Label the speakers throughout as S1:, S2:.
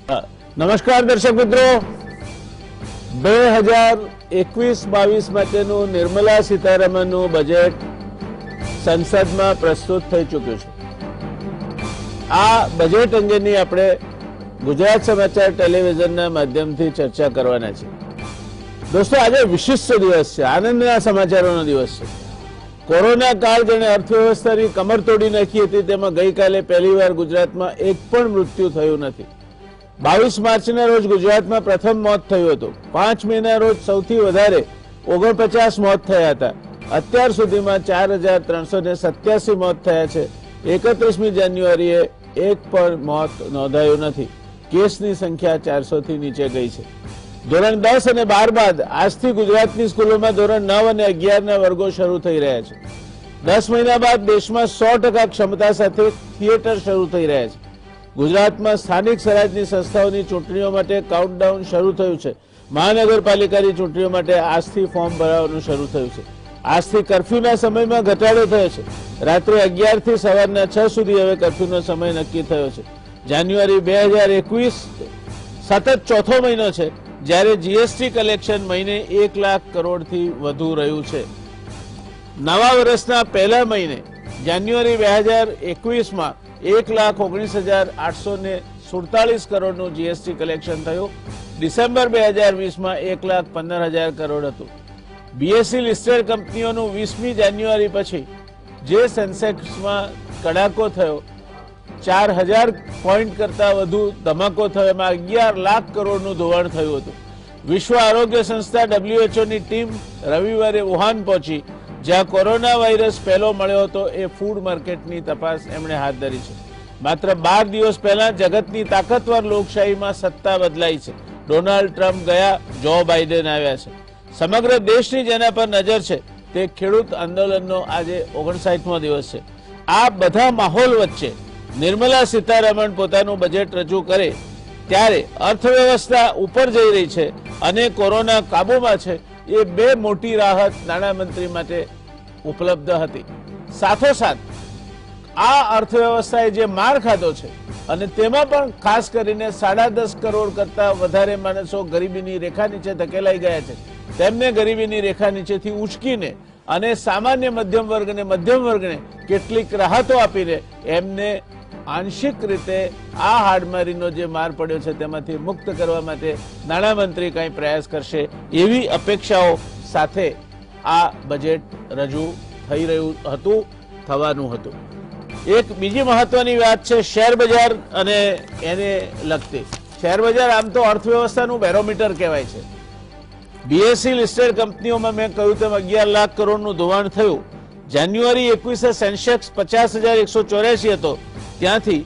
S1: નમસ્કાર દર્શક મિત્રો, 2021-22 માટેનું નિર્મલા સીતારમણનું બજેટ સંસદમાં પ્રસ્તુત થઈ ચૂક્યું છે। આ બજેટ અંગેની આપણે ગુજરાત સમાચાર ટેલિવિઝનના માધ્યમથી ચર્ચા કરવાના છીએ। દોસ્તો, આજે વિશિષ્ટ દિવસ છે, આનંદના સમાચારોનો દિવસ છે। કોરોના કાળ જેણે અર્થવ્યવસ્થાની કમર તોડી નાખી હતી, તેમાં ગઈકાલે પહેલીવાર ગુજરાતમાં એક પણ મૃત્યુ થયું નથી। 22 માર્ચના રોજ ગુજરાતમાં પ્રથમ મોત થયું હતું। 5 મેના રોજ સૌથી વધારે 49 મોત થયા હતા। અત્યાર સુધીમાં 4387 મોત થયા છે। 31મી જાન્યુઆરીએ એક પણ મોત નોંધાયું નથી। કેસની સંખ્યા 400 થી નીચે ગઈ છે। ધોરણ 10 અને 12 બાદ આજથી ગુજરાતની સ્કૂલોમાં ધોરણ 9 અને 11ના વર્ગો શરૂ થઈ રહ્યા છે। 10 મહિના બાદ દેશમાં 100% ક્ષમતા સાથે થિયેટર શરૂ થઈ રહ્યા છે। ગુજરાતમાં સ્થાનિક સ્વરાજની સંસ્થાઓની ચૂંટણીઓ માટે કાઉન્ટડાઉન શરૂ થયું છે। મહાનગરપાલિકાની ચૂંટણીઓ માટે આજથી ફોર્મ ભરવાનું શરૂ થયું છે। આજથી કર્ફ્યુના સમયમાં ઘટાડો થયો છે। રાત્રે 11 થી સવારના 6 સુધી હવે કર્ફ્યુનો સમય નક્કી થયો છે। જાન્યુઆરી 2021 સતત ચોથો મહિનો છે જ્યારે જીએસટી કલેક્શન મહિને 1 લાખ કરોડથી વધુ રહ્યું છે। નવા વર્ષના પહેલા મહિને જાન્યુઆરી 2021માં 1,19,847 કરોડનું જીએસટી કલેક્શન થયું। ડિસેમ્બર 2020માં 1,15,000 કરોડ હતું। બીએસસી લિસ્ટેડ કંપનીઓનું 20મી જાન્યુઆરી પછી જે સેન્સેક્સમાં કડાકો થયો, 4,000 પોઈન્ટ કરતા વધુ ધમાકો થયો, એમાં 11 લાખ કરોડનું ધોવાણ થયું હતું। વિશ્વ આરોગ્ય સંસ્થા WHOની ટીમ રવિવારે વુહાન પહોંચી, જ્યાં કોરોના વાયરસ પહેલો મળ્યો હતો। એ ફૂડ માર્કેટની તપાસ એમણે હાથ ધરી છે। માત્ર 12 દિવસ પહેલા જગતની તાકાતવર લોકશાહીમાં સત્તા બદલાઈ છે। ડોનાલ્ડ ટ્રમ્પ ગયા, જો બાઇડેન આવ્યા છે। સમગ્ર દેશની જેના પર નજર છે તે ખેડૂત આંદોલનનો આજે 59મો દિવસ છે। આ બધા માહોલ વચ્ચે નિર્મલા સીતારમણ પોતાનું બજેટ રજૂ કરે ત્યારે અર્થવ્યવસ્થા ઉપર જઈ રહી છે અને કોરોના કાબૂમાં છે, એ બે મોટી રાહત નાણામંત્રી માટે ઉપલબ્ધ હતી। સાથોસાથ આ અર્થવ્યવસ્થાએ જે માર ખાધો છે અને તેમાં પણ ખાસ કરીને 10.5 કરોડ કરતા વધારે માણસો ગરીબીની રેખા નીચે ધકેલાઈ ગયા છે। તેમને ગરીબીની રેખા નીચેથી ઉંચકીને અને સામાન્ય મધ્યમ વર્ગને કેટલીક રાહતો આપીને એમને આંશિક રીતે આ હાડમારીનો જે માર પડ્યો છે તેમાંથી મુક્ત કરવા માટે નાણામંત્રી કંઈ પ્રયાસ કરશે એવી અપેક્ષાઓ સાથે આ બજેટ રજૂ થઈ રહ્યું હતું, થવાનું હતું। એક બીજી મહત્વની વાત છે શેર બજાર અને એને લગતી। શેર બજાર આમ તો અર્થવ્યવસ્થાનું બેરોમીટર કહેવાય છે। બીએસસી લિસ્ટેડ કંપનીઓમાં મેં કહ્યું તેમ 11 લાખ કરોડનું ધોવાણ થયું। જાન્યુઆરી 21 સેન્સેક્સ 50,184 હતો, ત્યાંથી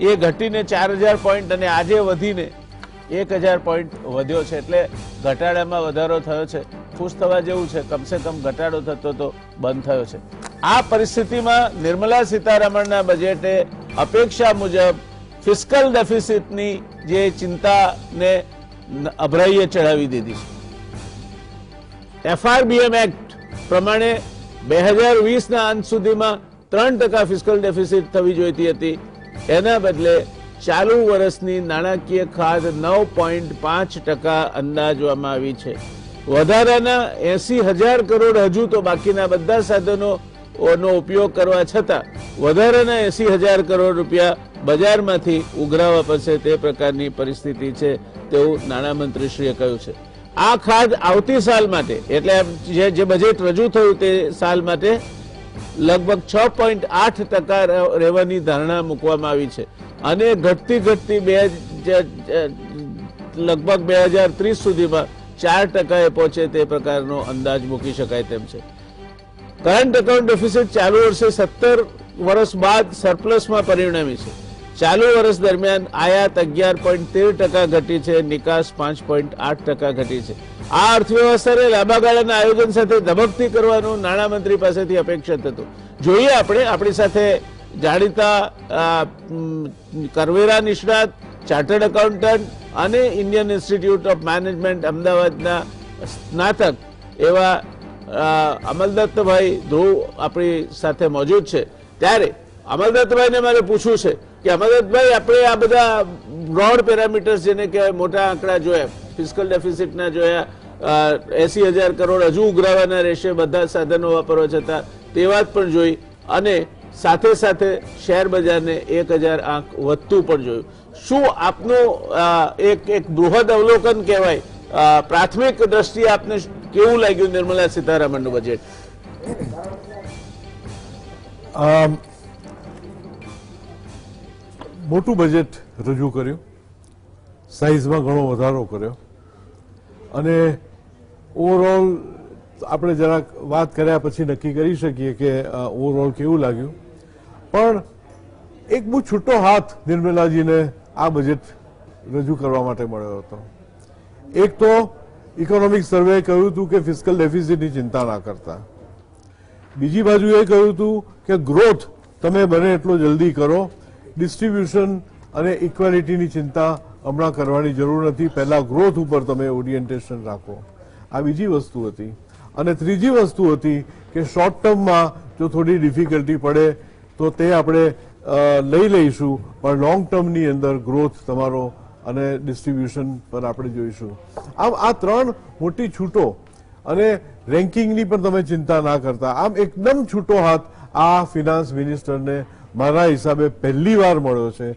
S1: એ ઘટીને 4,000 પોઈન્ટ અને આજે વધીને 1,000 પોઈન્ટ વધ્યો છે। એટલે ઘટાડામાં વધારો થયો છે। ખુશ થવા જેવું છે, કમસે કમ ઘટાડો થતો તો બંધ થયો છે। આ પરિસ્થિતિમાં નિર્મલા સીતારમણના બજેટે અપેક્ષા મુજબ ફિસ્કલ ડેફિસિટની જે ચિંતાને અભરાઈએ ચડાવી દીધી છે। FRBM એક્ટ પ્રમાણે 2020ના અંત સુધીમાં 3% ફિસ્કલ ડેફિસિટ થવી જોઈતી હતી, એના બદલે ચાલુ વર્ષની નાણાકીય ખાધ 9.5% અંદાજવામાં આવી છે। વધારાના 80,000 કરોડ હજુ તો બાકીના બધા સાધનોનો ઉપયોગ કરવા છતાં વધારાના 80,000 કરોડ રૂપિયા બજારમાંથી ઉઘરાવવા પડશે, તે પ્રકારની પરિસ્થિતિ છે તેવું નાણામંત્રીશ્રીએ કહ્યું છે। આ ખાધ આવતી સાલ માટે, એટલે જે બજેટ રજૂ થયું તે સાલ માટે લગભગ 6.8% રહેવાની ધારણા મૂકવામાં આવી છે અને ઘટતી લગભગ 2030 સુધીમાં 4% પહોંચે તે પ્રકારનો અંદાજ મૂકી શકાય તેમ છે। કરંટ એકાઉન્ટ ડેફિસિટ ચાલુ વર્ષે 17 વર્ષ બાદ સરપ્લસમાં પરિણમી છે। ચાલુ વર્ષ દરમિયાન આયાત 11.13% ઘટી છે, નિકાસ 5.8% ઘટી છે। આ અર્થવ્યવસ્થાને લાંબા ગાળાના આયોજન સાથે ધબકતી કરવાનું નાણામંત્રી પાસેથી અપેક્ષિત હતું। જોઈએ આપણે આપણી સાથે જાણીતા કરવેરા નિષ્ણાત, ચાર્ટર્ડ એકાઉન્ટન્ટ અને ઇન્ડિયન ઇન્સ્ટિટ્યૂટ ઓફ મેનેજમેન્ટ અમદાવાદના સ્નાતક એવા અમલદત્તભાઈ ધ્રુવ આપણી સાથે મોજૂદ છે। ત્યારે અમલદત્તભાઈને મારે પૂછવું છે કે અમલદત્તભાઈ, આપણે આ બધા બ્રોડ પેરામીટર્સ જેને કહેવાય મોટા આંકડા જોયા, ફિસ્કલ ડેફિસિટના જોયા, 80,000 કરોડ હજુ ઉઘરાવાના રહેશે બધા સાધનો વાપરવા છતાં તે વાત પણ જોઈ, અને સાથે સાથે શેર બજારને 1,000 આંક વધતું પણ જોયું. શું આપનું એક બૃહદ અવલોકન કહેવાય, પ્રાથમિક દ્રષ્ટિએ આપને કેવું લાગ્યું નિર્મલા સીતારામનનું બજેટ?
S2: મોટું બજેટ રજૂ કર્યું, સાઇઝમાં ઘણો વધારો કર્યો, અને ઓવરઓલ આપણે જરાક વાત કર્યા પછી નક્કી કરી શકીએ કે ઓવરઓલ કેવું લાગ્યું. પણ એક બહુ છૂટો હાથ નિર્મલાજીને આ બજેટ રજૂ કરવા માટે મળ્યો હતો. એક તો ઇકોનોમિક સર્વે કહ્યું હતું કે ફિસ્કલ ડેફિસિટની ચિંતા ના કરતા, બીજી બાજુ એ કહ્યું હતું કે ગ્રોથ તમે બને એટલો જલ્દી કરો, ડિસ્ટ્રીબ્યુશન અને ઇક્વાલિટીની ચિંતા હમણાં કરવાની જરૂર નથી, પહેલા ગ્રોથ ઉપર તમે ઓરિએન્ટેશન રાખો. આ બીજી વસ્તુ હતી. અને ત્રીજી વસ્તુ હતી કે શોર્ટ ટર્મમાં જો થોડી ડિફિકલ્ટી પડે તો તે આપણે લઈ લઈશું, પણ લોંગ ટર્મની અંદર ગ્રોથ તમારો અને ડિસ્ટ્રીબ્યુશન પર આપણે જોઈશું. આમ આ ત્રણ મોટી છૂટો, અને રેન્કિંગની પણ તમે ચિંતા ના કરતા. આમ એકદમ છૂટો હાથ આ ફિનાન્સ મિનિસ્ટરને મારા હિસાબે પહેલી વાર મળ્યો છે.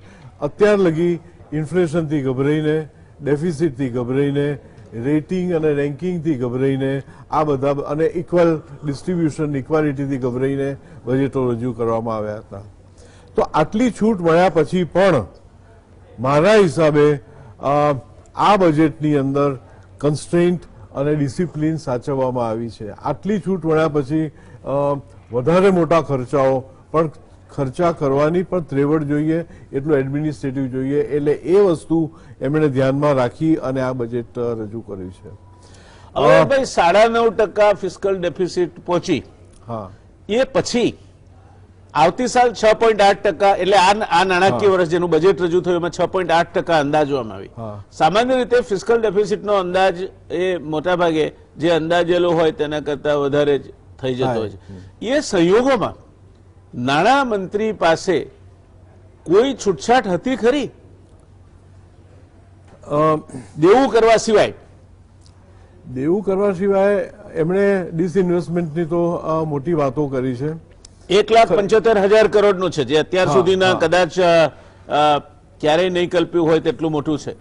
S2: અત્યાર લગી ઇન્ફ્લેશનથી ગભરાઈને, ડેફિસિટથી ગભરાઈને, રેટિંગ અને રેન્કિંગથી ગભરાઈને, આ બધા અને ઇક્વલ ડિસ્ટ્રીબ્યુશન ઇક્વાલિટીથી ગભરાઈને બજેટો રજૂ કરવામાં આવ્યા હતા. તો આટલી છૂટ મળ્યા પછી પણ મારા હિસાબે આ બજેટની અંદર કન્સ્ટ્રેન્ટ અને ડિસિપ્લિન સાચવવામાં આવી છે. આટલી છૂટ મળ્યા પછી વધારે મોટા ખર્ચાઓ પણ ખર્ચા કરવાની પણ ત્રેવડ જોઈએ, એટલું એડમિનિસ્ટ્રેટિવ જોઈએ, એટલે એ વસ્તુ એમણે ધ્યાનમાં રાખી અને આ બજેટ રજૂ કર્યું છે.
S1: હવે ભાઈ 9.5% ફિસ્કલ ડેફિસિટ પહોંચી,
S2: હા,
S1: એ પછી આવતી સાલ 6.8%, એટલે આ નાણાકીય વર્ષ જેનું બજેટ રજૂ થયું એમાં 6.8% અંદાજવામાં આવી. સામાન્ય રીતે ફિસ્કલ ડેફિસિટનો અંદાજ એ મોટા ભાગે જે અંદાજેલો હોય તેના કરતા વધારે જ થઈ જતો હોય છે. એ સંયોગોમાં નાણાં મંત્રી પાસે કોઈ છૂટછાટ હતી ખરી દેવું કરવા સિવાય?
S2: દેવું કરવા સિવાય એમણે ડિસઇન્વેસ્ટમેન્ટની તો મોટી વાતો કરી છે.
S1: 1,75,000 કરોડનું છે, જે અત્યાર સુધીના કદાચ ક્યારેય નહીં કલ્પ્યું હોય તેટલું મોટું છે.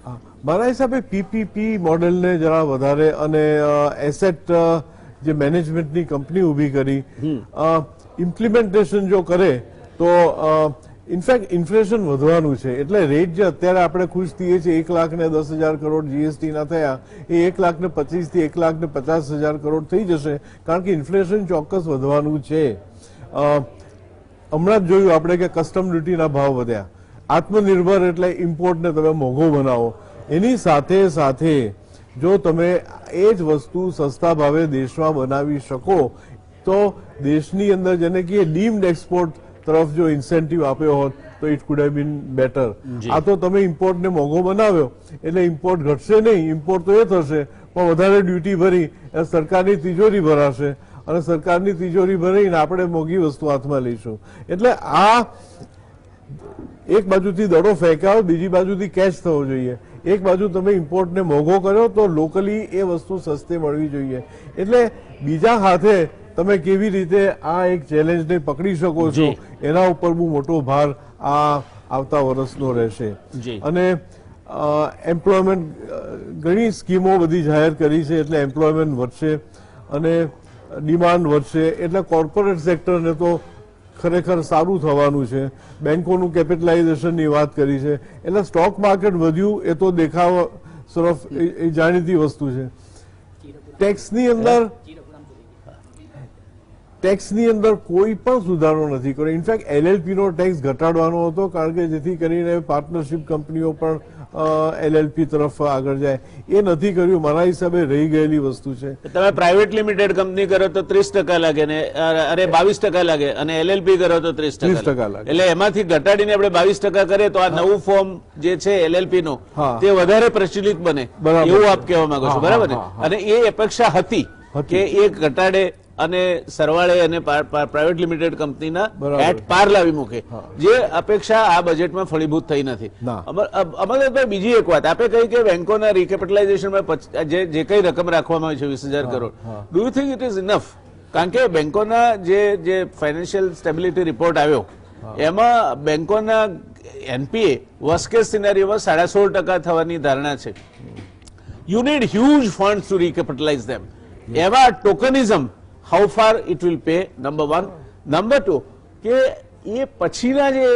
S2: મારા હિસાબે પીપીપી મોડેલને જરા વધારે, અને એસેટ જે મેનેજમેન્ટની કંપની ઊભી કરી, ઇમ્પ્લિમેન્ટેશન જો કરે તો ઇનફેક્ટ ઇન્ફ્લેશન વધવાનું છે. એટલે રેટ જે અત્યારે આપણે ખુશ થઈએ છીએ 1,10,000 કરોડ જીએસટી ના થયા, એ 1,25,000 થી 1,50,000 કરોડ થઈ જશે, કારણ કે ઇન્ફ્લેશન ચોક્કસ વધવાનું છે. હમણાં જ જોયું આપણે કે કસ્ટમ ડ્યુટીના ભાવ વધ્યા. આત્મનિર્ભર એટલે ઇમ્પોર્ટને તમે મોંઘો બનાવો, એની સાથે સાથે જો તમે એ જ વસ્તુ સસ્તા ભાવે દેશમાં બનાવી શકો તો દેશની અંદર જેને કે ડીમ્ડ એક્સપોર્ટ તરફ જો ઇન્સેન્ટિવ આપ્યો હોત તો it could have been better. આ તો તમે ઇમ્પોર્ટને મોંઘો બનાવ્યો એટલે ઇમ્પોર્ટ ઘટશે નહીં, ઇમ્પોર્ટ તો એ થશે પણ વધારે ડ્યુટી ભરી સરકારની તિજોરી ભરાશે, અને સરકારની તિજોરી ભરીને આપણે મોંઘી વસ્તુ હાથમાં લઈશું. એટલે આ એક બાજુથી દડો ફેંકાયો, બીજી બાજુથી કેચ થવો જોઈએ. એક બાજુ તમે ઇમ્પોર્ટને મોંઘો કર્યો તો લોકલી એ વસ્તુ સસ્તી મળવી જોઈએ. એટલે બીજા હાથે તમે કેવી રીતે આ એક ચેલેન્જને પકડી શકો છો એના ઉપર બહુ મોટો ભાર આ આવતા વર્ષનો રહેશે. અને એમ્પ્લોયમેન્ટ ઘણી સ્કીમો બધી જાહેર કરી છે, એટલે એમ્પ્લોયમેન્ટ વધશે અને ડિમાન્ડ વધશે, એટલે કોર્પોરેટ સેક્ટરને તો ખરેખર સારું થવાનું છે. બેંકોનું કેપિટલાઇઝેશનની વાત કરી છે, એટલે સ્ટોક માર્કેટ વધ્યું એ તો દેખાવ તરફ એ જાણીતી વસ્તુ છે. ટેક્સની અંદર કોઈ પણ સુધારો નથી કર્યો. ઇનફેક્ટ એલએલપી નો ટેક્સ ઘટાડવાનો હતો, કારણ કે જેથી કરીને પાર્ટનરશિપ કંપનીઓ પણ એલએલપી તરફ આગળ જાય. એ નથી કર્યું. મારા હિસાબે રહી ગયેલી વસ્તુ છે.
S1: તમે પ્રાઇવેટ લિમિટેડ કંપની કરો તો 30% લાગે ને, અરે 22% લાગે, અને એલએલપી કરો તો 30% લાગે. એટલે એમાંથી ઘટાડીને આપણે 22% કરીએ તો આ નવું ફોર્મ જે છે એલએલપી નું તે વધારે પ્રચલિત બને, એવું આપ કહેવા માંગો છો, બરાબર ને? અને એ અપેક્ષા હતી કે એ ઘટાડે અને સરવાળે અને પ્રાઇવેટ લિમિટેડ કંપનીના
S2: બરાબર.
S1: એટ પાર લાવી મૂકે, જે અપેક્ષા આ બજેટમાં ફળીભૂત થઈ નથી.
S2: ના.
S1: અમરનાથભાઈ, બીજી એક વાત, આપે કહી કે બેંકોના રિકેપિટલાઇઝેશનમાં જે કઈ રકમ રાખવામાં આવી છે 20,000 crore, do you think it is enough? કારણ કે બેંકોના જે ફાઇનાન્શિયલ સ્ટેબિલિટી રિપોર્ટ આવ્યો એમાં બેંકોના એનપીએ વર્સ્ટ કેસ સિનેરિયોમાં 16.5% થવાની ધારણા છે. You need huge funds to recapitalize them. એવા tokenism how far it will pay, number 1. Number 2, કે એ પછીના જે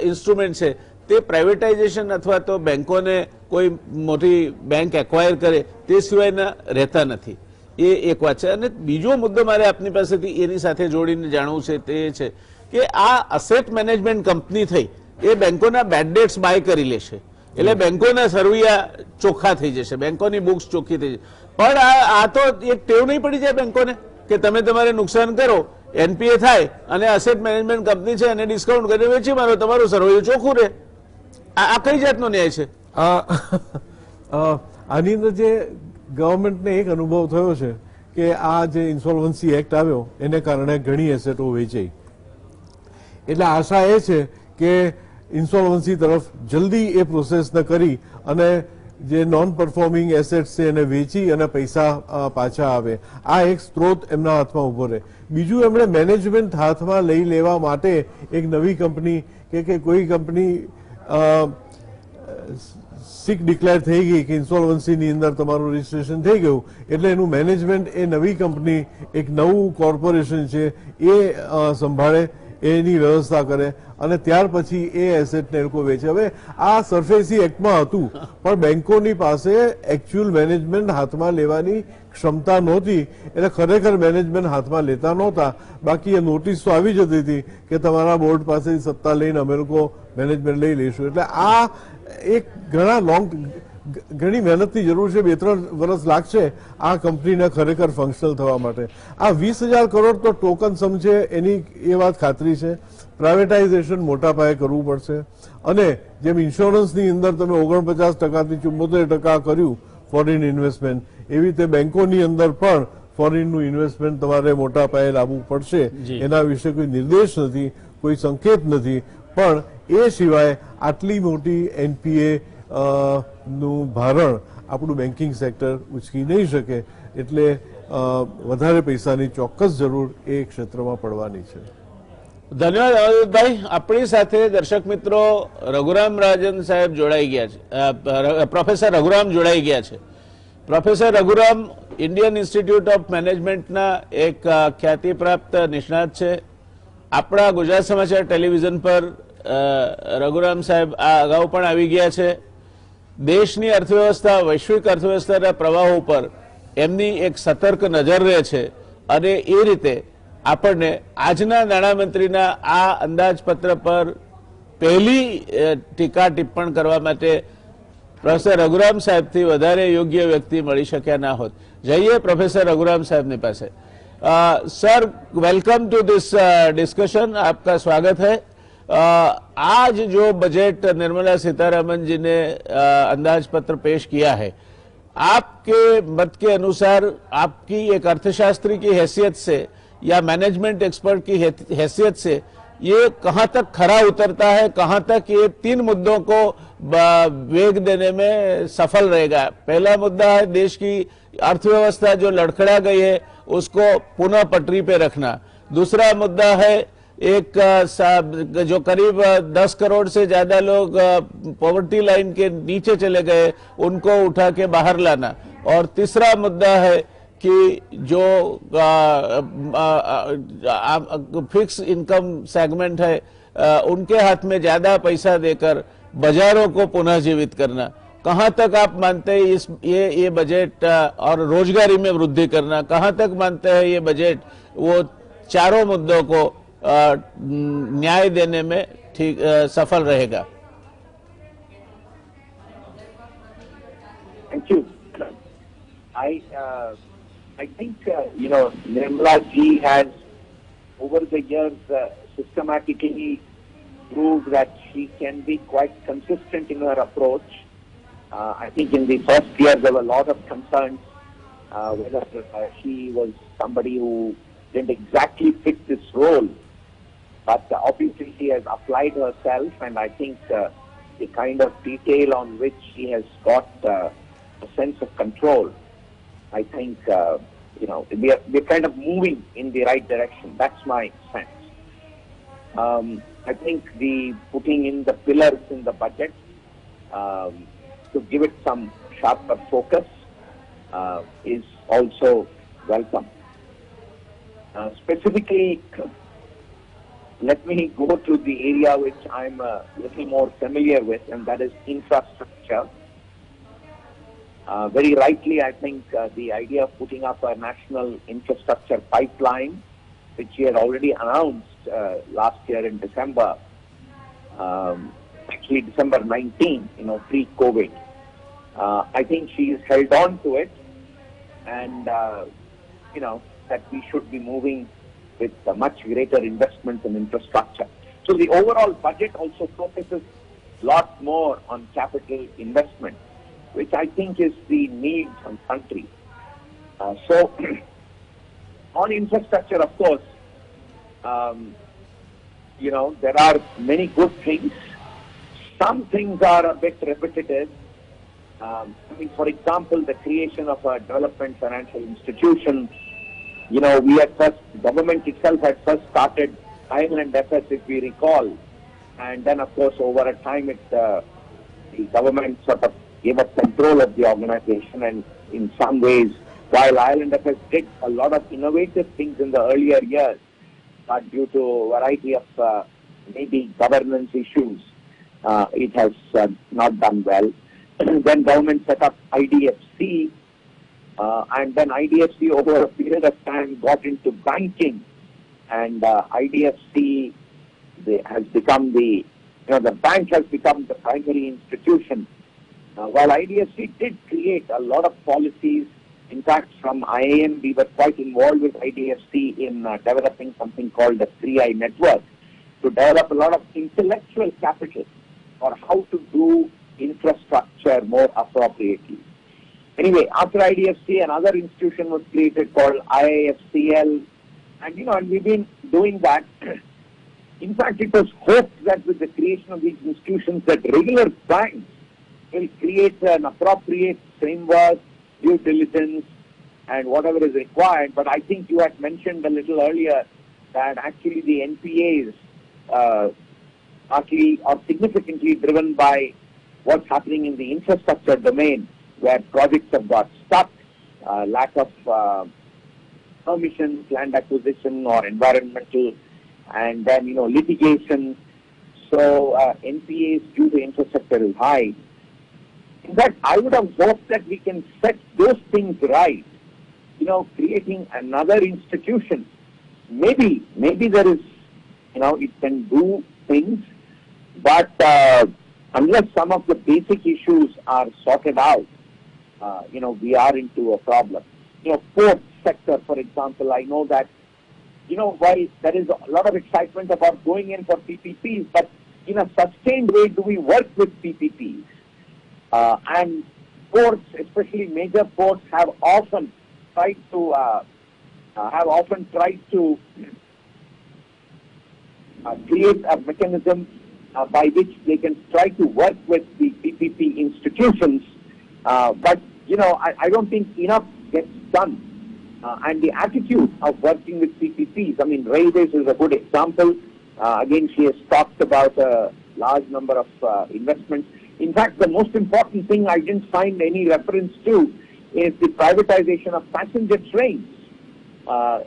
S1: ઇન્સ્ટ્રુમેન્ટ છે તે પ્રાઇવેટાઇઝેશન અથવા તો બેંકોને કોઈ મોટી બેંક એક્વાયર કરે તે સિવાયના રહેતા નથી. એ એક વાત છે. અને બીજો મુદ્દો મારે આપની પાસેથી એની સાથે જોડીને જાણવું છે તે છે કે આ અસેટ મેનેજમેન્ટ કંપની થઈ એ બેંકોના બેડ ડેટ્સ બાય કરી લેશે, એટલે બેંકોના સરવૈયા ચોખ્ખા થઈ જશે, બેંકોની બુક્સ ચોખ્ખી થઈ જશે. પણ આ તો એક ટેવ નહીં પડી જાય બેંકોને કે તમે તમારે નુકસાન કરો, એનપીએ થાય અને અસેટ મેનેજમેન્ટ કંપની છે અને ડિસ્કાઉન્ટ કરીને વેચી મારો, તમારું સરવૈયું ચોખ્ખું રહે. આ કઈ જાતનો ન્યાય છે?
S2: આની અંદર જે ગવર્મેન્ટને એક અનુભવ થયો છે કે આ જે ઇન્સોલ્વન્સી એક્ટ આવ્યો એને કારણે ઘણી એસેટો વેચાઈ, એટલે આશા એ છે કે ઇન્સોલ્વન્સી તરફ જલ્દી એ પ્રોસેસને કરી અને જે નોન પરફોર્મિંગ એસેટ્સ છે એને વેચી અને પૈસા પાછા આવે, આ એક સ્ત્રોત એમના હાથમાં ઉભો રહે. બીજું, એમણે મેનેજમેન્ટ હાથમાં લઈ લેવા માટે એક નવી કંપની કે કોઈ કંપની સિક ડિક્લેર થઈ ગઈ કે ઇન્સોલ્વન્સીની અંદર તમારું રજીસ્ટ્રેશન થઈ ગયું, એટલે એનું મેનેજમેન્ટ એ નવી કંપની, એક નવું કોર્પોરેશન છે એ સંભાળે, એની વ્યવસ્થા કરે અને ત્યાર પછી એ એસેટને એ લોકો વેચે. હવે આ સરફેસી એક્ટમાં હતું, પણ બેંકોની પાસે એકચ્યુઅલ મેનેજમેન્ટ હાથમાં લેવાની ક્ષમતા નહોતી, એટલે ખરેખર મેનેજમેન્ટ હાથમાં લેતા નહોતા. બાકી એ નોટિસ તો આવી જતી હતી કે તમારા બોર્ડ પાસેથી સત્તા લઈને અમે લોકો મેનેજમેન્ટ લઈ લઈશું. એટલે આ એક ઘણી મહેનતની જરૂર છે, 2-3 વર્ષ લાગશે આ કંપનીને ખરેખર ફંક્શનલ થવા માટે. આ 20,000 કરોડ તો ટોકન સમ છે, એની એ વાત ખાતરી છે. પ્રાઇવેટાઇઝેશન મોટા પાયે કરવું પડશે અને જેમ ઇન્સ્યોરન્સની અંદર તમે 49%થી 74% કર્યું ફોરેન ઇન્વેસ્ટમેન્ટ, એવી રીતે બેંકોની અંદર પણ ફોરેનનું ઇન્વેસ્ટમેન્ટ તમારે મોટા પાયે લાવવું પડશે. એના વિશે કોઈ નિર્દેશ નથી, કોઈ સંકેત નથી, પણ એ સિવાય આટલી મોટી એનપીએ નું ભારણ આપણું બેન્કિંગ સેક્ટર ઉચકી નહીં શકે, એટલે વધારે પૈસાની ચોક્કસ જરૂર એ ક્ષેત્રમાં પડવાની છે.
S1: ધન્યવાદ અવધૂતભાઈ. આપણી સાથે દર્શક મિત્રો રઘુરામ રાજન સાહેબ જોડાઈ ગયા છે, પ્રોફેસર રઘુરામ જોડાઈ ગયા છે. Professor Raghuram Indian institute of મેનેજમેન્ટના એક ખ્યાતિપ્રાપ્ત નિષ્ણાત છે. આપણા ગુજરાત સમાચાર ટેલિવિઝન પર રઘુરામ સાહેબ આ અગાઉ પણ આવી ગયા છે. દેશની અર્થવ્યવસ્થા, વૈશ્વિક અર્થવ્યવસ્થાના પ્રવાહો પર એમની એક સતર્ક નજર રહે છે અને એ રીતે આપણને આજના નાણામંત્રીના આ અંદાજપત્ર પર પહેલી ટીકા ટિપ્પણ કરવા માટે પ્રોફેસર રઘુરામ સાહેબથી વધારે યોગ્ય વ્યક્તિ મળી શક્યા ના હોત. જઈએ પ્રોફેસર રઘુરામ સાહેબની પાસે. Sir, welcome to this discussion, आपका स्वागत है. आज जो बजट निर्मला सीतारमन जी ने अंदाज पत्र पेश किया है, आपके मत के अनुसार आपकी एक अर्थशास्त्री की हैसियत से या मैनेजमेंट एक्सपर्ट की हैसियत से ये कहां तक खरा उतरता है, कहां तक ये 3 मुद्दों को वेग देने में सफल रहेगा? पहला मुद्दा है देश की अर्थव्यवस्था जो लड़खड़ा गई है उसको पुनः पटरी पे रखना. दूसरा मुद्दा है एक जो करीब 10 करोड़ से ज्यादा लोग पॉवर्टी लाइन के नीचे चले गए उनको उठा के बाहर लाना. और तीसरा मुद्दा है कि जो फिक्स इनकम सेगमेंट है उनके हाथ में ज्यादा पैसा देकर बाजारों को पुनः जीवित करना. कहां तक आप मानते हैं ये बजट और रोजगारी में वृद्धि करना, कहां तक मानते हैं ये बजट वो चारों मुद्दों को न्याय देने में ठीक सफल रहेगा?
S3: Thank you. I think Nirmala ji has over the years systematically proved that she can be quite consistent in her approach. I think in the first year there were a lot of concerns whether she was somebody who didn't exactly fit this role, but obviously she has applied herself, and I think the kind of detail on which she has got a sense of control, I think we're kind of moving in the right direction. That's my sense. I think the putting in the pillars in the budget to give it some sharper focus is also welcome. Specifically, let me go to the area which I'm a little more familiar with, and that is infrastructure. Very rightly, I think the idea of putting up a national infrastructure pipeline, which she had already announced last year in December, actually December 19, pre-COVID. I think she has held on to it, and, that we should be moving with a much greater investment in infrastructure. So the overall budget also focuses a lot more on capital investment, which I think is the need of the country. So on infrastructure, of course, there are many good things. Some things are a bit repetitive. For example, the creation of a development financial institution. Government itself had first started IL&FS, if we recall, and then, of course, over a time, the government sort of gave up control of the organization, and in some ways, while IL&FS did a lot of innovative things in the earlier years, but due to a variety of maybe governance issues, it has not done well. Then government set up IDFC, and then IDFC over a period of time got into banking, and IDFC has become the bank has become the primary institution. While IDFC did create a lot of policies, in fact, from IIM, we were quite involved with IDFC in developing something called the 3I network to develop a lot of intellectual capital for how to do infrastructure more appropriately. Anyway, after IDFC, another institution was created called IIFCL, and we've been doing that. In fact, it was hoped that with the creation of these institutions, that regular banks will create an appropriate framework, due diligence, and whatever is required. But I think you had mentioned a little earlier that actually the NPAs partly or significantly driven by what's happening in the infrastructure domain, where projects have got stuck, lack of permissions, land acquisition or environmental, and then, litigation. So NPAs due to infrastructure is high. In fact, I would have hoped that we can set those things right, creating another institution. Maybe there is, it can do things, but unless some of the basic issues are sorted out, we are into a problem. Port sector, for example, I know that, while there is a lot of excitement about going in for PPPs, but in a sustained way, do we work with PPPs? And ports, especially major ports, have often tried to create a mechanism by which they can try to work with the PPP institutions, but I don't think enough gets done. And the attitude of working with PPPs, railways is a good example. Again, she has talked about a large number of investments. In fact, the most important thing I didn't find any reference to is the privatization of passenger trains.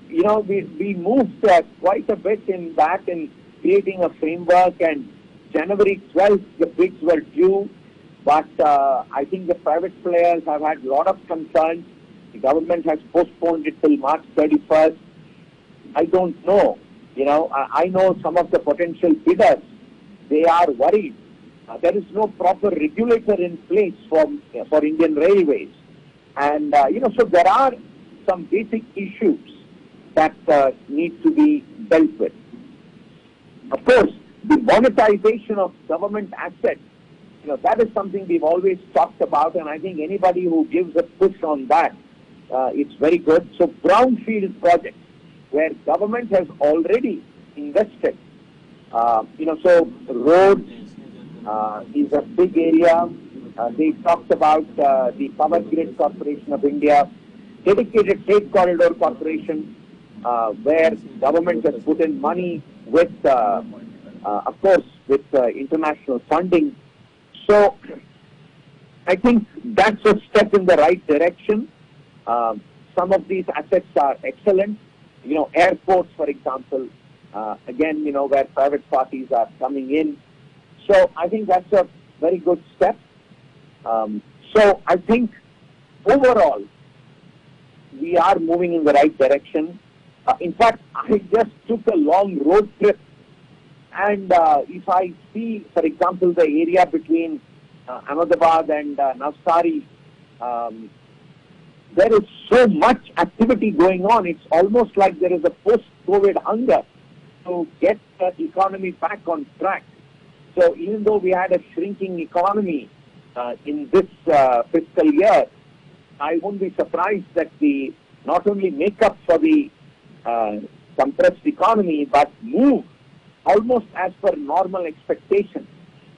S3: We moved quite a bit in that in creating a framework, and January 12th, the bids were due, but I think the private players have had a lot of concerns. The government has postponed it till March 31st. I don't know. I know some of the potential bidders, they are worried. There is no proper regulator in place for Indian Railways. And, so there are some basic issues that need to be dealt with. Of course, the monetization of government assets, that is something we've always talked about, and I think anybody who gives a push on that it's very good. So brownfield projects where government has already invested, so roads is a big area. They talked about the Power Grid Corporation of India, dedicated State Corridor Corporation, where government has put in money with, of course, with international funding. So I think that's a step in the right direction. Some of these assets are excellent. Airports, for example, again, where private parties are coming in. So I think that's a very good step. So I think overall, we are moving in the right direction. In fact, I just took a long road trip, and if I see, for example, the area between Ahmedabad and Navsari, there is so much activity going on. It's almost like there is a post-COVID hunger to get the economy back on track. So even though we had a shrinking economy in this fiscal year, I won't be surprised that the not only make up for the compressed economy, but move almost as per normal expectations.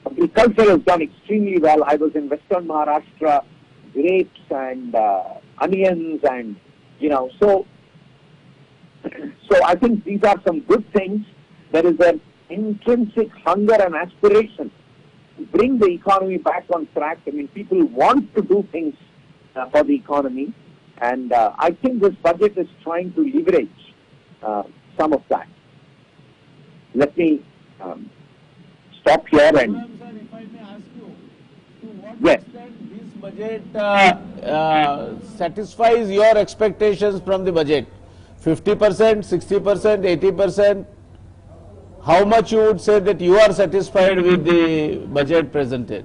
S3: Agriculture has done extremely well. I was in Western Maharashtra, grapes and onions, and so I think these are some good things. There is an intrinsic hunger and aspiration to bring the economy back on track. I mean, people want to do things for the economy, and I think this budget is trying to leverage some of that. Let me stop here and.
S1: Sir, if I may ask you, to what
S3: Yes.
S1: extent this budget satisfies your expectations from the budget? 50%, 60%, 80%? How much you would say that you are satisfied with the budget presented?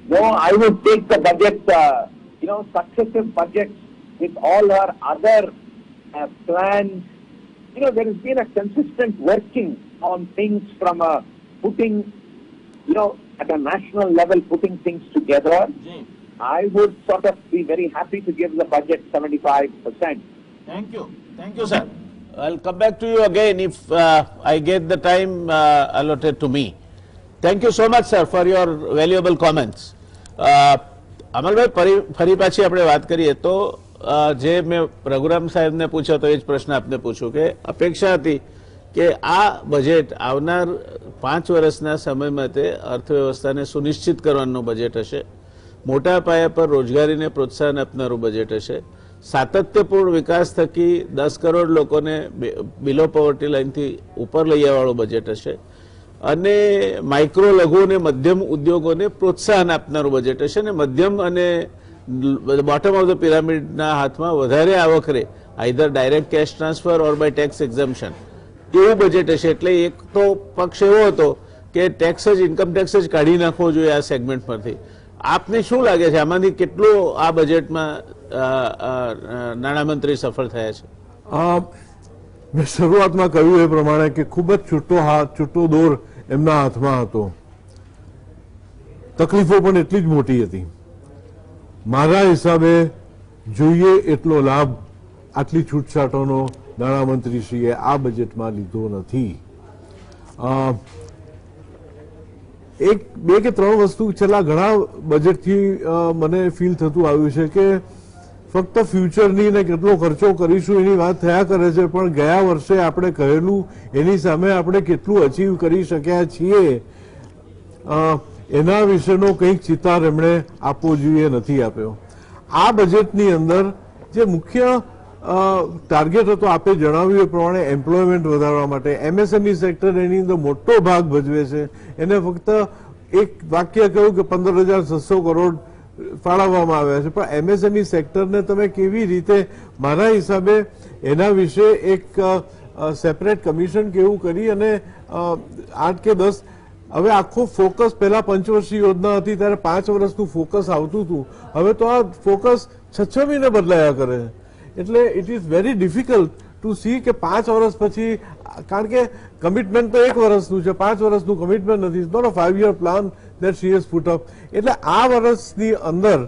S3: No, I would take the budget, successive budgets with all our other plans. There has been a consistent working on things from putting, at a national level, putting things together. I would sort of be very happy to give the budget 75%.
S1: Thank you. Thank you, sir. I'll come back to you again if I get the time allotted to me. Thank you so much, sir, for your valuable comments. અમલભાઈ, ફરી પાછી આપણે વાત કરીએ તો જે મેં રઘુરામ સાહેબને પૂછ્યો તો એ જ પ્રશ્ન આપને પૂછું કે અપેક્ષા હતી કે આ બજેટ આવનાર 5 વર્ષના સમય માટે અર્થવ્યવસ્થાને સુનિશ્ચિત કરવાનું બજેટ હશે, મોટા પાયા પર રોજગારીને પ્રોત્સાહન આપનારું બજેટ હશે, સાતત્યપૂર્ણ વિકાસ થકી 10 કરોડ લોકોને બિલો પોવર્ટી લાઇનથી ઉપર લઈ આવવાળું બજેટ હશે અને માઇક્રો લઘુ અને મધ્યમ ઉદ્યોગોને પ્રોત્સાહન આપનારું બજેટ હશે અને મધ્યમ અને બોટમ ઓફ ધ પિરામિડના હાથમાં વધારે આવક રહે, either direct cash transfer or by tax exemption, એવું બજેટ હશે. એટલે એક તો પક્ષ એવો હતો કે ટેક્સ જ ઇન્કમ ટેક્સ જ કાઢી નાખવો જોઈએ આ સેગમેન્ટ પરથી. આપને શું લાગે છે આમાંથી કેટલો આ બજેટમાં નાણામંત્રી સફળ થયા છે?
S2: મેં શરૂઆતમાં કહ્યું એ પ્રમાણે કે ખૂબ જ છૂટો દોર એમના હાથમાં હતો. તકલીફો પણ એટલી જ મોટી હતી. મારા હિસાબે જોઈએ એટલો લાભ આટલી છૂટછાટોનો નાણામંત્રીશ્રીએ આ બજેટમાં લીધો નથી. એક બે કે ત્રણ વસ્તુ છેલ્લા ઘણા બજેટથી મને ફીલ થતું આવ્યું છે કે ફક્ત ફ્યુચરની ને કેટલો ખર્ચો કરીશું એની વાત થયા કરે છે, પણ ગયા વર્ષે આપણે કહેલું એની સામે આપણે કેટલું અચીવ કરી શક્યા છીએ એના વિશેનો કંઈક ચિતાર એમણે આપવો જોઈએ, નથી આપ્યો. આ બજેટની અંદર જે મુખ્ય ટાર્ગેટ હતો આપે જણાવ્યું એ પ્રમાણે એમ્પ્લોયમેન્ટ વધારવા માટે એમએસએમઈ સેક્ટર એની અંદર મોટો ભાગ ભજવે છે. એને ફક્ત એક વાક્ય કહ્યું કે 15,600 કરોડ ફાળવવામાં આવ્યા છે, પણ એમએસએમઈ સેક્ટરને તમે કેવી રીતે, મારા હિસાબે એના વિશે એક સેપરેટ કમિશન કેવું કરી અને 8 કે 10 હવે આખો ફોકસ પહેલા પંચવર્ષીય યોજના હતી ત્યારે 5 વર્ષનું ફોકસ આવતું હતું, હવે તો આ ફોકસ 6 મહિને બદલાયા કરે છે. એટલે it is very difficult to C કે 5 વર્ષ પછી, કારણ કે કમિટમેન્ટ તો 1 વર્ષનું છે, 5 વર્ષનું કમિટમેન્ટ નથી. It's not a 5-year plan that she has put up. એટલે આ વર્ષની અંદર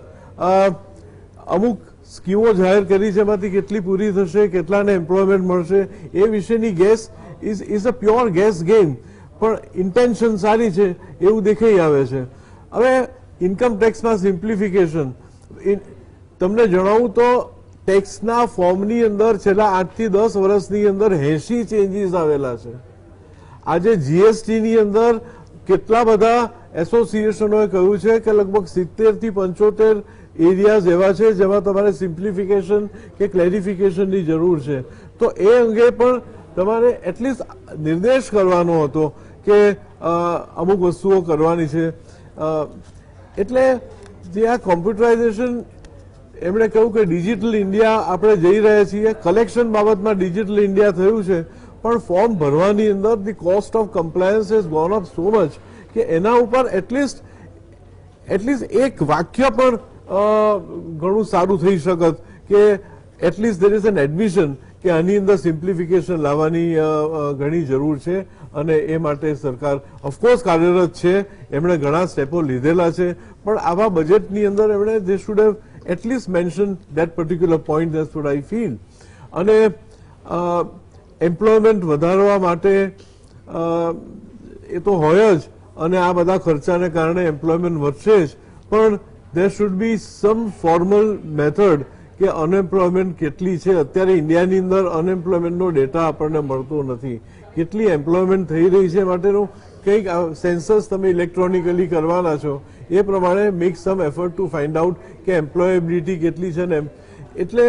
S2: અમુક સ્કીમો જાહેર કરી છે એમાંથી કેટલી પૂરી થશે, કેટલાને એમ્પ્લોયમેન્ટ મળશે, એ વિશેની gas is a pure gas game. પણ ઇન્ટેન્શન સારી છે એવું દેખાઈ આવે છે. હવે ઇન્કમ ટેક્સમાં સિમ્પ્લિફિકેશન તમને જણાવું તો ટેક્સના ફોર્મની અંદર છેલ્લા 8 થી 10 વર્ષની અંદર 80 ચેન્જીસ આવેલા છે. આજે જીએસટીની અંદર કેટલા બધા એસોસિએશનોએ કહ્યું છે કે લગભગ 70 થી 75 એરિયાઝ એવા છે જેમાં તમારે સિમ્પ્લિફિકેશન કે ક્લેરિફિકેશનની જરૂર છે. તો એ અંગે પણ તમારે એટલીસ્ટ નિર્દેશ કરવાનો હતો કે અમુક વસ્તુઓ કરવાની છે. એટલે જે આ કોમ્પ્યુટરાઇઝેશન એમણે કહ્યું કે ડિજિટલ ઇન્ડિયા આપણે જઈ રહ્યા છીએ, કલેક્શન બાબતમાં ડિજિટલ ઇન્ડિયા થયું છે, પણ ફોર્મ ભરવાની અંદર the cost of compliance has gone up so much કે એના ઉપર એટલીસ્ટ એક વાક્ય પણ ઘણું સારું થઈ શકત કે at least there is an admission કે આની અંદર સિમ્પ્લિફિકેશન લાવવાની ઘણી જરૂર છે અને એ માટે સરકાર ઓફકોર્સ કાર્યરત છે. એમણે ઘણા સ્ટેપો લીધેલા છે, પણ આવા બજેટની અંદર એમણે they should have at least mention that particular point. That's what I feel. અને એમ્પ્લોયમેન્ટ વધારવા માટે એ તો હોય જ અને આ બધા ખર્ચાને કારણે એમ્પ્લોયમેન્ટ વધશે જ, પણ there should be some formal method કે અનએમ્પ્લોયમેન્ટ કેટલી છે. અત્યારે ઇન્ડિયાની અંદર અનએમ્પ્લોયમેન્ટનો ડેટા આપણને મળતો નથી. કેટલી એમ્પ્લોયમેન્ટ થઈ રહી છે માટેનું કંઈક સેન્સસ તમે ઇલેક્ટ્રોનિકલી કરવાના છો એ પ્રમાણે make sum effort to find out કે એમ્પ્લોયેબિલિટી કેટલી છે ને. એટલે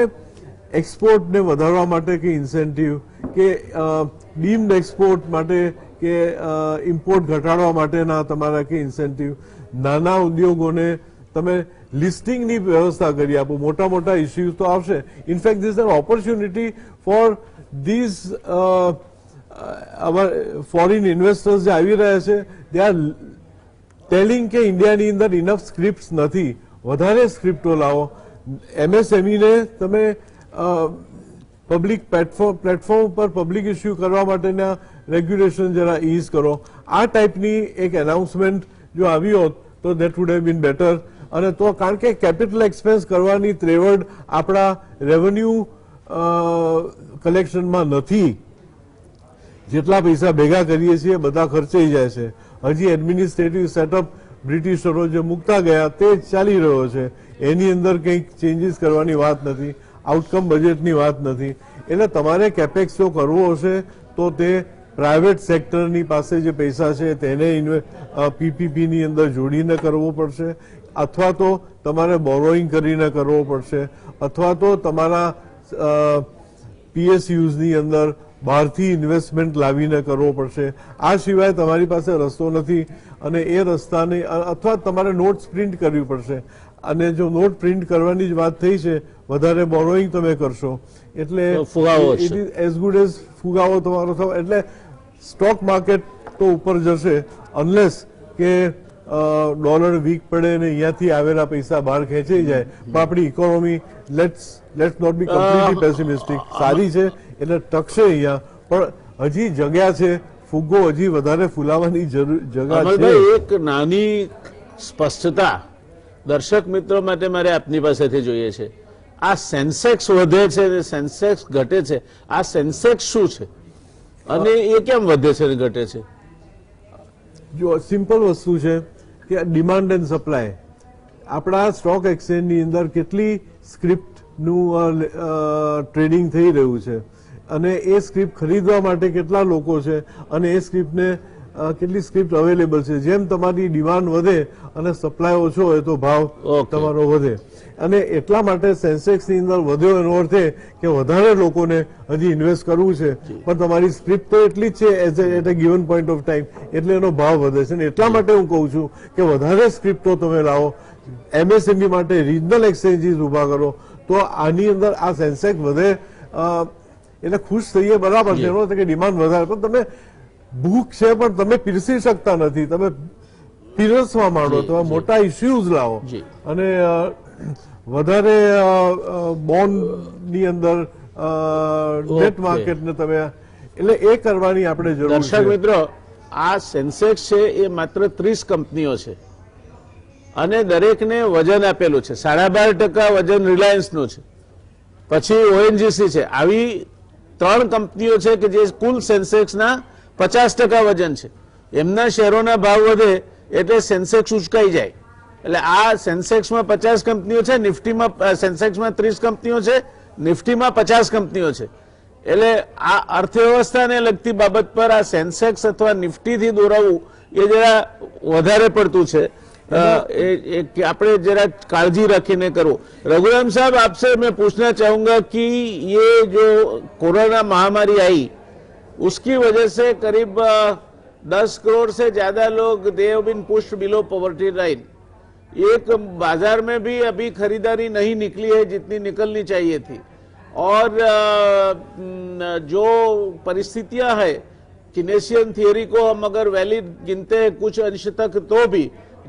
S2: એક્સપોર્ટને વધારવા માટે કે ઇન્સેન્ટિવ કે ડીમ્ડ એક્સપોર્ટ માટે કે ઇમ્પોર્ટ ઘટાડવા માટેના તમારા કે ઇન્સેન્ટિવ, નાના ઉદ્યોગોને તમે લિસ્ટિંગની વ્યવસ્થા કરી આપો. મોટા મોટા ઇસ્યુઝ તો આવશે. In fact this an opportunity for these foreign investors જે આવી રહ્યા છે દે આર ટેલિંગ કે ઇન્ડિયાની અંદર ઇનફ સ્ક્રિપ્ટ નથી, વધારે સ્ક્રિપ્ટો લાવો. એમએસએમઈને તમે પબ્લિક પ્લેટફોર્મ પર પબ્લિક ઇસ્યુ કરવા માટેના રેગ્યુલેશન જરા ઇઝ કરો. આ ટાઈપની એક એનાઉન્સમેન્ટ જો આવી હોત તો that would have been better. અને તો કારણ કે કેપિટલ એક્સપેન્સ કરવાની ત્રેવડ આપણા રેવન્યુ કલેક્શનમાં નથી. જેટલા પૈસા ભેગા કરીએ છીએ બધા ખર્ચાઈ જાય છે. હજી એડમિનિસ્ટ્રેટિવ સેટઅપ બ્રિટિશરો જે મૂકતા ગયા તે જ ચાલી રહ્યો છે. એની અંદર કંઈક ચેન્જીસ કરવાની વાત નથી, આઉટકમ બજેટની વાત નથી. એટલે તમારે કેપેક્સ જો કરવો હશે તો તે પ્રાઇવેટ સેક્ટરની પાસે જે પૈસા છે તેને પીપીપીની અંદર જોડીને કરવો પડશે, અથવા તો તમારે બોરોઈંગ કરીને કરવો પડશે, અથવા તો તમારા પીએસયુઝની અંદર બહારથી ઇન્વેસ્ટમેન્ટ લાવીને કરવો પડશે. આ સિવાય તમારી પાસે રસ્તો નથી. અને એ રસ્તાને અથવા તમારે નોટ્સ પ્રિન્ટ કરવી પડશે. અને જો નોટ પ્રિન્ટ કરવાની જ વાત થઈ છે, વધારે બોરોઈંગ તમે કરશો એટલે it is as good as ફુગાવો તમારો થવો. એટલે સ્ટોક માર્કેટ તો ઉપર જશે અનલેસ કે ડોલર વીક પડે ને અહીંયાથી આવેલા પૈસા બહાર ખેંચાઈ જાય. પણ આપણી economy let's not be completely pessimistic, સારી છે એટલે ટકશે અહીંયા, પણ હજી જગ્યા છે. ફુગ્ગો હજી વધારે ફૂલાવાની જગ્યા છે.
S1: એક નાની સ્પષ્ટતા દર્શક મિત્રો માટે મારે આપની પાસેથી જોઈએ છે. આ સેન્સેક્સ વધે છે અને સેન્સેક્સ ઘટે છે. આ સેન્સેક્સ શું છે અને એ કેમ વધે છે અને ઘટે છે?
S2: જો સિમ્પલ વસ્તુ છે કે ડિમાન્ડ એન્ડ સપ્લાય. આપણા સ્ટોક એક્સચેન્જની અંદર કેટલી સ્ક્રિપ્ટનું ટ્રેડિંગ થઈ રહ્યું છે અને એ સ્ક્રિપ્ટ ખરીદવા માટે કેટલા લોકો છે અને એ સ્ક્રિપ્ટને કેટલી સ્ક્રિપ્ટ અવેલેબલ છે. જેમ તમારી ડિમાન્ડ વધે અને સપ્લાય ઓછો હોય તો ભાવ તમારો વધે. અને એટલા માટે સેન્સેક્સની અંદર વધ્યો એનો અર્થ એ કે વધારે લોકોને હજી ઇન્વેસ્ટ કરવું છે, પણ તમારી સ્ક્રિપ્ટ તો એટલી જ છે at a given point of time, એટલે એનો ભાવ વધે છે. અને એટલા માટે હું કહું છું કે વધારે સ્ક્રિપ્ટો તમે લાવો, એમએસએમઈ માટે રિજનલ એક્સચેન્જીસ ઉભા કરો તો આની અંદર આ સેન્સેક્સ વધે. એટલે ખુશ થઈએ બરાબર છે, એનો કે ડિમાન્ડ વધારે, પણ તમે ભૂખ છે પણ તમે પીરસી શકતા નથી. તમે પીરસવા માંડો, તમે મોટા ઇસ્યુઝ લાવો અને વધારે બોન્ડની અંદર ડેટ માર્કેટને તમે, એટલે એ કરવાની આપણે જરૂર છે.
S1: દર્શક મિત્રો, આ સેન્સેક્સ છે એ માત્ર 30 કંપનીઓ છે અને દરેકને વજન આપેલું છે. 12.5% વજન રિલાયન્સનું છે, પછી ઓએનજીસી છે. આવી 3 કંપનીઓ છે કે જે કુલ સેન્સેક્સના 50% વજન છે. એમના શેરોના ભાવ વધે એટલે સેન્સેક્સ ઉચકાઈ જાય. એટલે આ સેન્સેક્સમાં 50 કંપનીઓ છે, નિફ્ટીમાં સેન્સેક્સમાં 30 કંપનીઓ છે, નિફ્ટીમાં 50 કંપનીઓ છે. એટલે આ અર્થવ્યવસ્થાને લગતી બાબત પર આ સેન્સેક્સ અથવા નિફ્ટીથી દોરાવવું એ જરા વધારે પડતું છે. આપણે जरा काळजी रखीने करो. रघुराम साहब, आपसे मैं पूछना चाहूंगा कि ये जो कोरोना महामारी आई उसकी वजह से करीब 10 करोड़ से ज्यादा लोग they have been pushed below poverty line. एक बाजार में भी अभी खरीदारी नहीं निकली है जितनी निकलनी चाहिए थी. और जो परिस्थितियां है, किनेशियन थियरी को हम अगर वैलिड गिनते हैं कुछ अंश तक, तो भी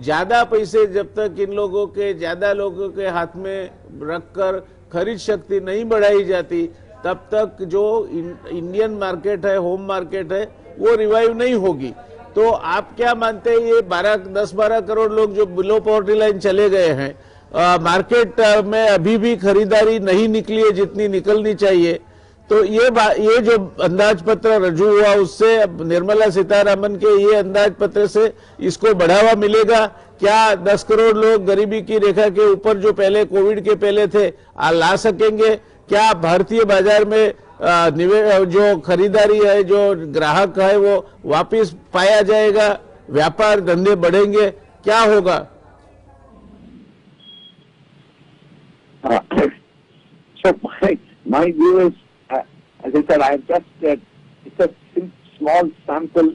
S1: ज्यादा पैसे जब तक इन लोगों के ज्यादा लोगों के हाथ में रखकर खरीद शक्ति नहीं बढ़ाई जाती, तब तक जो इंडियन मार्केट है, होम मार्केट है, वो रिवाइव नहीं होगी. तो आप क्या मानते हैं, ये 10-12 करोड़ लोग जो बिलो पॉवर्टी लाइन चले गए हैं, मार्केट में अभी भी खरीदारी नहीं निकली है जितनी निकलनी चाहिए, तो ये जो अंदाज पत्र रजू हुआ उससे निर्मला सीतारमन के ये अंदाज पत्र से इसको बढ़ावा मिलेगा क्या? 10 करोड़ लोग गरीबी की रेखा के ऊपर जो पहले कोविड के पहले थे ला सकेंगे क्या? भारतीय बाजार में जो खरीदारी है, जो ग्राहक है, वो वापस पाया जाएगा? व्यापार धंधे बढ़ेंगे? क्या होगा?
S3: So my view is, as I said, I have just it's a small sample.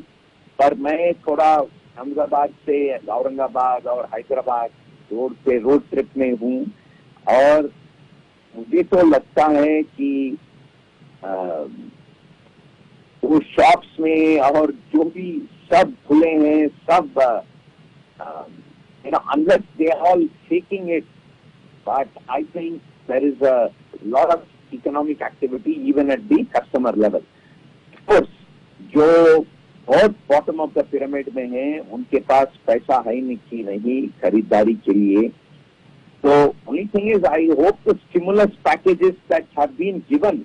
S3: पर मैं थोड़ा अहमदाबाद से औरंगाबाद और हैदराबाद रोड ट्रिप में हूँ, और मुझे तो लगता है कि वो शॉप्स में और जो भी सब खुले हैं, सब unless they are all faking it, but I think there is a lot of economic activity even at the customer level. Of course, जो बहुत बॉटम ऑफ द पिरामिड में है, उनके पास पैसा है नहीं खरीदारी के लिए. So only thing is, I hope the stimulus packages that have been given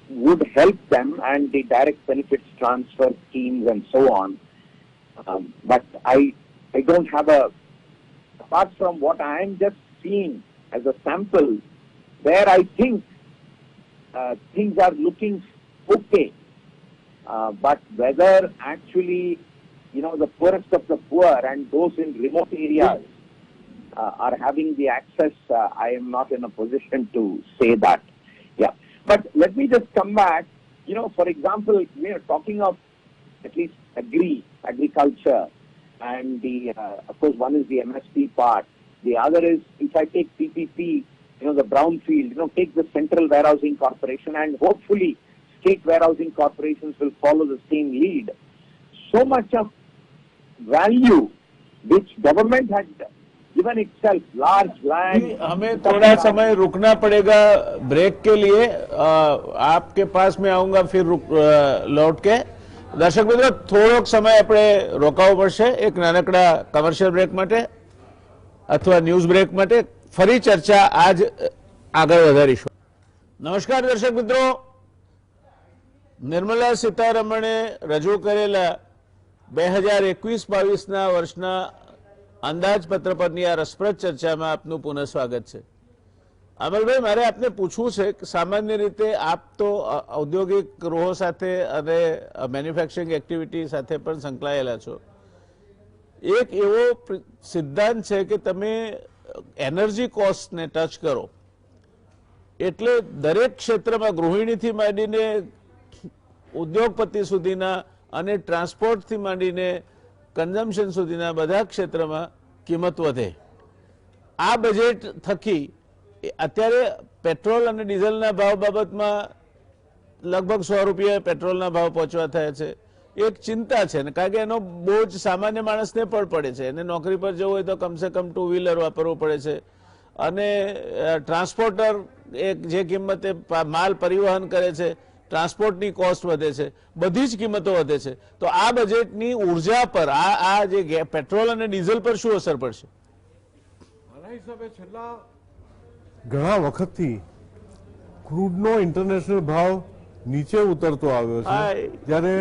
S3: would help them, and the direct benefits transfer schemes and so on. But I don't have apart from what I am just seeing as a sample, where I think things are looking okay. But whether actually, the poorest of the poor and those in remote areas are having the access, I am not in a position to say that. Yeah. But let me just come back. For example, we are talking of at least agriculture, and of course, one is the MSP part. The other is, if I take PPP, the brownfield, take the Central Warehousing Corporation, and hopefully state warehousing corporations will follow the same lead. So much of value which government had given itself, large land.
S1: हमें थोड़ा समय रुकना पड़ेगा break के लिए. आपके पास में आऊंगा फिर लौट के. દર્શક મિત્રો, થોડોક સમય આપણે રોકાવો પડશે એક નાનકડા કમર્શિયલ બ્રેક માટે અથવા ન્યૂઝ બ્રેક માટે. ફરી ચર્ચા આજ આગળ વધારીશું. નમસ્કાર દર્શક મિત્રો, નિર્મલા સીતારમણે રજૂ કરેલા 2021-22ના વર્ષના અંદાજપત્ર પરની આ રસપ્રદ ચર્ચામાં આપનું પુનઃ સ્વાગત છે. અમલભાઈ, મારે આપને પૂછવું છે કે સામાન્ય રીતે આપ તો ઔદ્યોગિક ગૃહો સાથે અને મેન્યુફેક્ચરિંગ એક્ટિવિટી સાથે પણ સંકળાયેલા છો. એક એવો સિદ્ધાંત છે કે તમે એનર્જી કોસ્ટને ટચ કરો એટલે દરેક ક્ષેત્રમાં ગૃહિણીથી માંડીને ઉદ્યોગપતિ સુધીના અને ટ્રાન્સપોર્ટથી માંડીને કન્ઝમ્પશન સુધીના બધા ક્ષેત્રમાં કિંમત વધે. આ બજેટ થકી અત્યારે પેટ્રોલ અને ડીઝલના ભાવ બાબતમાં લગભગ 100 રૂપિયા પેટ્રોલના ભાવ પહોંચવા થયા છે. એક ચિંતા છે, કારણ કે એનો બોજ સામાન્ય માણસને પણ પડે છે. એને નોકરી પર જવું હોય તો કમસે કમ 2 વ્હીલર વાપરવું પડે છે, અને ટ્રાન્સપોર્ટર એક જે કિંમતે માલ પરિવહન કરે છે ટ્રાન્સપોર્ટની કોસ્ટ વધે છે, બધી જ કિંમતો વધે છે. તો આ બજેટની ઉર્જા પર આ જે પેટ્રોલ અને ડીઝલ પર શું અસર પડશે?
S2: આના હિસાબે છેલ્લા ઘણા વખતથી ક્રૂડનો ઇન્ટરનેશનલ ભાવ નીચે ઉતરતો આવ્યો છે, જ્યારે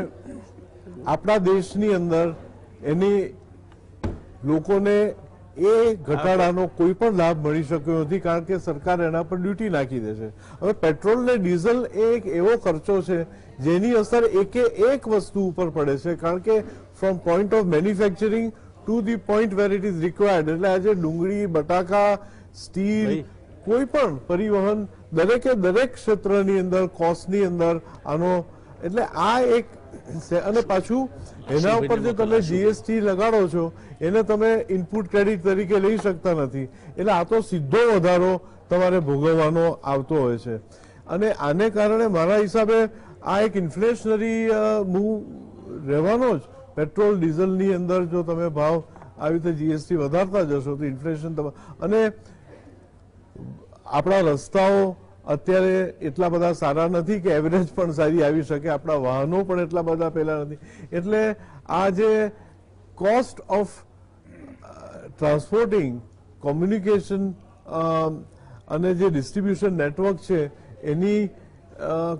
S2: આપણા દેશની અંદર એની લોકોને એ ઘટાડાનો કોઈ પણ લાભ મળી શક્યો નથી, કારણ કે સરકાર એના પર ડ્યુટી નાખી દે છે. હવે પેટ્રોલ ને ડીઝલ એ એક એવો ખર્ચો છે જેની અસર એકે એક વસ્તુ ઉપર પડે છે, કારણ કે from point of manufacturing to the point where it is required. એટલે આજે ડુંગળી, બટાકા, સ્ટીલ, કોઈ પણ પરિવહન, દરેકે દરેક ક્ષેત્રની અંદર કોસ્ટની અંદર આનો, એટલે આ એક, અને પાછું એના ઉપર જે તમે જીએસટી લગાડો છો એને તમે ઇનપુટ ક્રેડિટ તરીકે લઈ શકતા નથી, એટલે આ તો સીધો વધારો તમારે ભોગવવાનો આવતો હોય છે. અને આને કારણે મારા હિસાબે આ એક ઇન્ફ્લેશનરી મૂવ રહેવાનો જ. પેટ્રોલ ડીઝલની અંદર જો તમે ભાવ આવી રીતે જીએસટી વધારતા જશો તો ઇન્ફ્લેશન, અને આપણા રસ્તાઓ અત્યારે એટલા બધા સારા નથી કે એવરેજ પણ સારી આવી શકે, આપણા વાહનો પણ એટલા બધા પહેલા નથી, એટલે આ જે કોસ્ટ ઓફ ટ્રાન્સપોર્ટિંગ, કોમ્યુનિકેશન અને જે ડિસ્ટ્રીબ્યુશન નેટવર્ક છે એની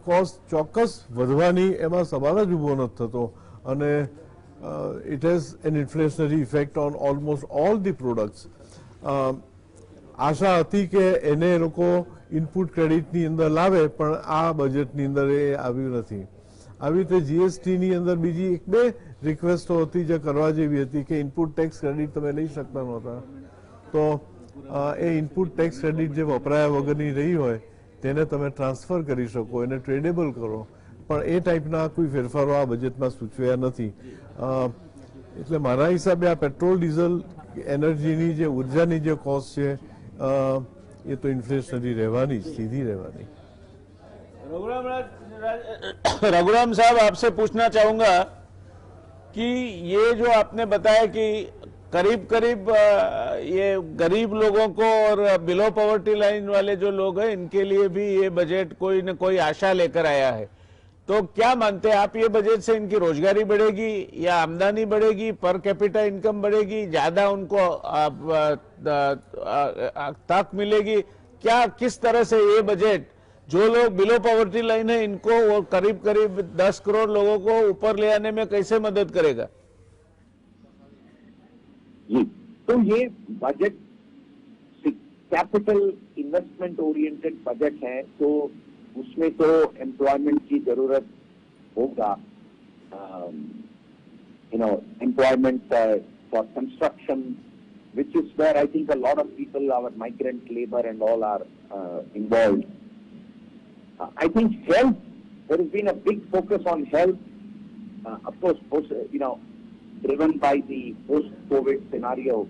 S2: કોસ્ટ ચોક્કસ વધવાની એમાં સવાલ જ ઉભો નથી થતો, અને it has an inflationary effect on almost all the products. આશા હતી કે એને એ લોકો ઇનપુટ ક્રેડિટની અંદર લાવે, પણ આ બજેટની અંદર એ આવ્યું નથી. આવી રીતે જીએસટીની અંદર બીજી એક બે રિક્વેસ્ટો હતી જે કરવા જેવી હતી કે ઇનપુટ ટેક્સ ક્રેડિટ તમે લઈ શકતા નહોતા, તો એ ઇનપુટ ટેક્સ ક્રેડિટ જે વપરાયા વગરની રહી હોય તેને તમે ટ્રાન્સફર કરી શકો, એને ટ્રેડેબલ કરો, પણ એ ટાઈપના કોઈ ફેરફારો આ બજેટમાં સૂચવ્યા નથી. એટલે મારા હિસાબે આ પેટ્રોલ, ડીઝલ, એનર્જીની જે ઉર્જાની જે કોસ્ટ છે ये तो इन्फ्लेशनरी रहवानी, सीधी रहवानी.
S1: रघुराम साहब, आपसे पूछना चाहूंगा कि ये जो आपने बताया कि करीब करीब ये गरीब लोगों को और बिलो पॉवर्टी लाइन वाले जो लोग हैं इनके लिए भी ये बजट कोई न कोई आशा लेकर आया है, तो क्या मानते हैं आप, ये बजट से इनकी रोजगारी बढ़ेगी या आमदनी बढ़ेगी, पर कैपिटा इनकम बढ़ेगी, ज्यादा उनको तक मिलेगी? क्या, किस तरह से ये बजट जो लोग बिलो पॉवर्टी लाइन है इनको वो करीब करीब 10 करोड़ लोगों को ऊपर ले आने में कैसे मदद करेगा?
S3: जी, तो ये budget capital investment oriented budget है, तो उसमें तो एम्प्लॉयमेंट की जरूरत होगा, employment for construction, which is where I think a lot of people, our migrant labor and all are involved. I think health, there has been a big focus on health, of course, driven by the post-COVID scenario.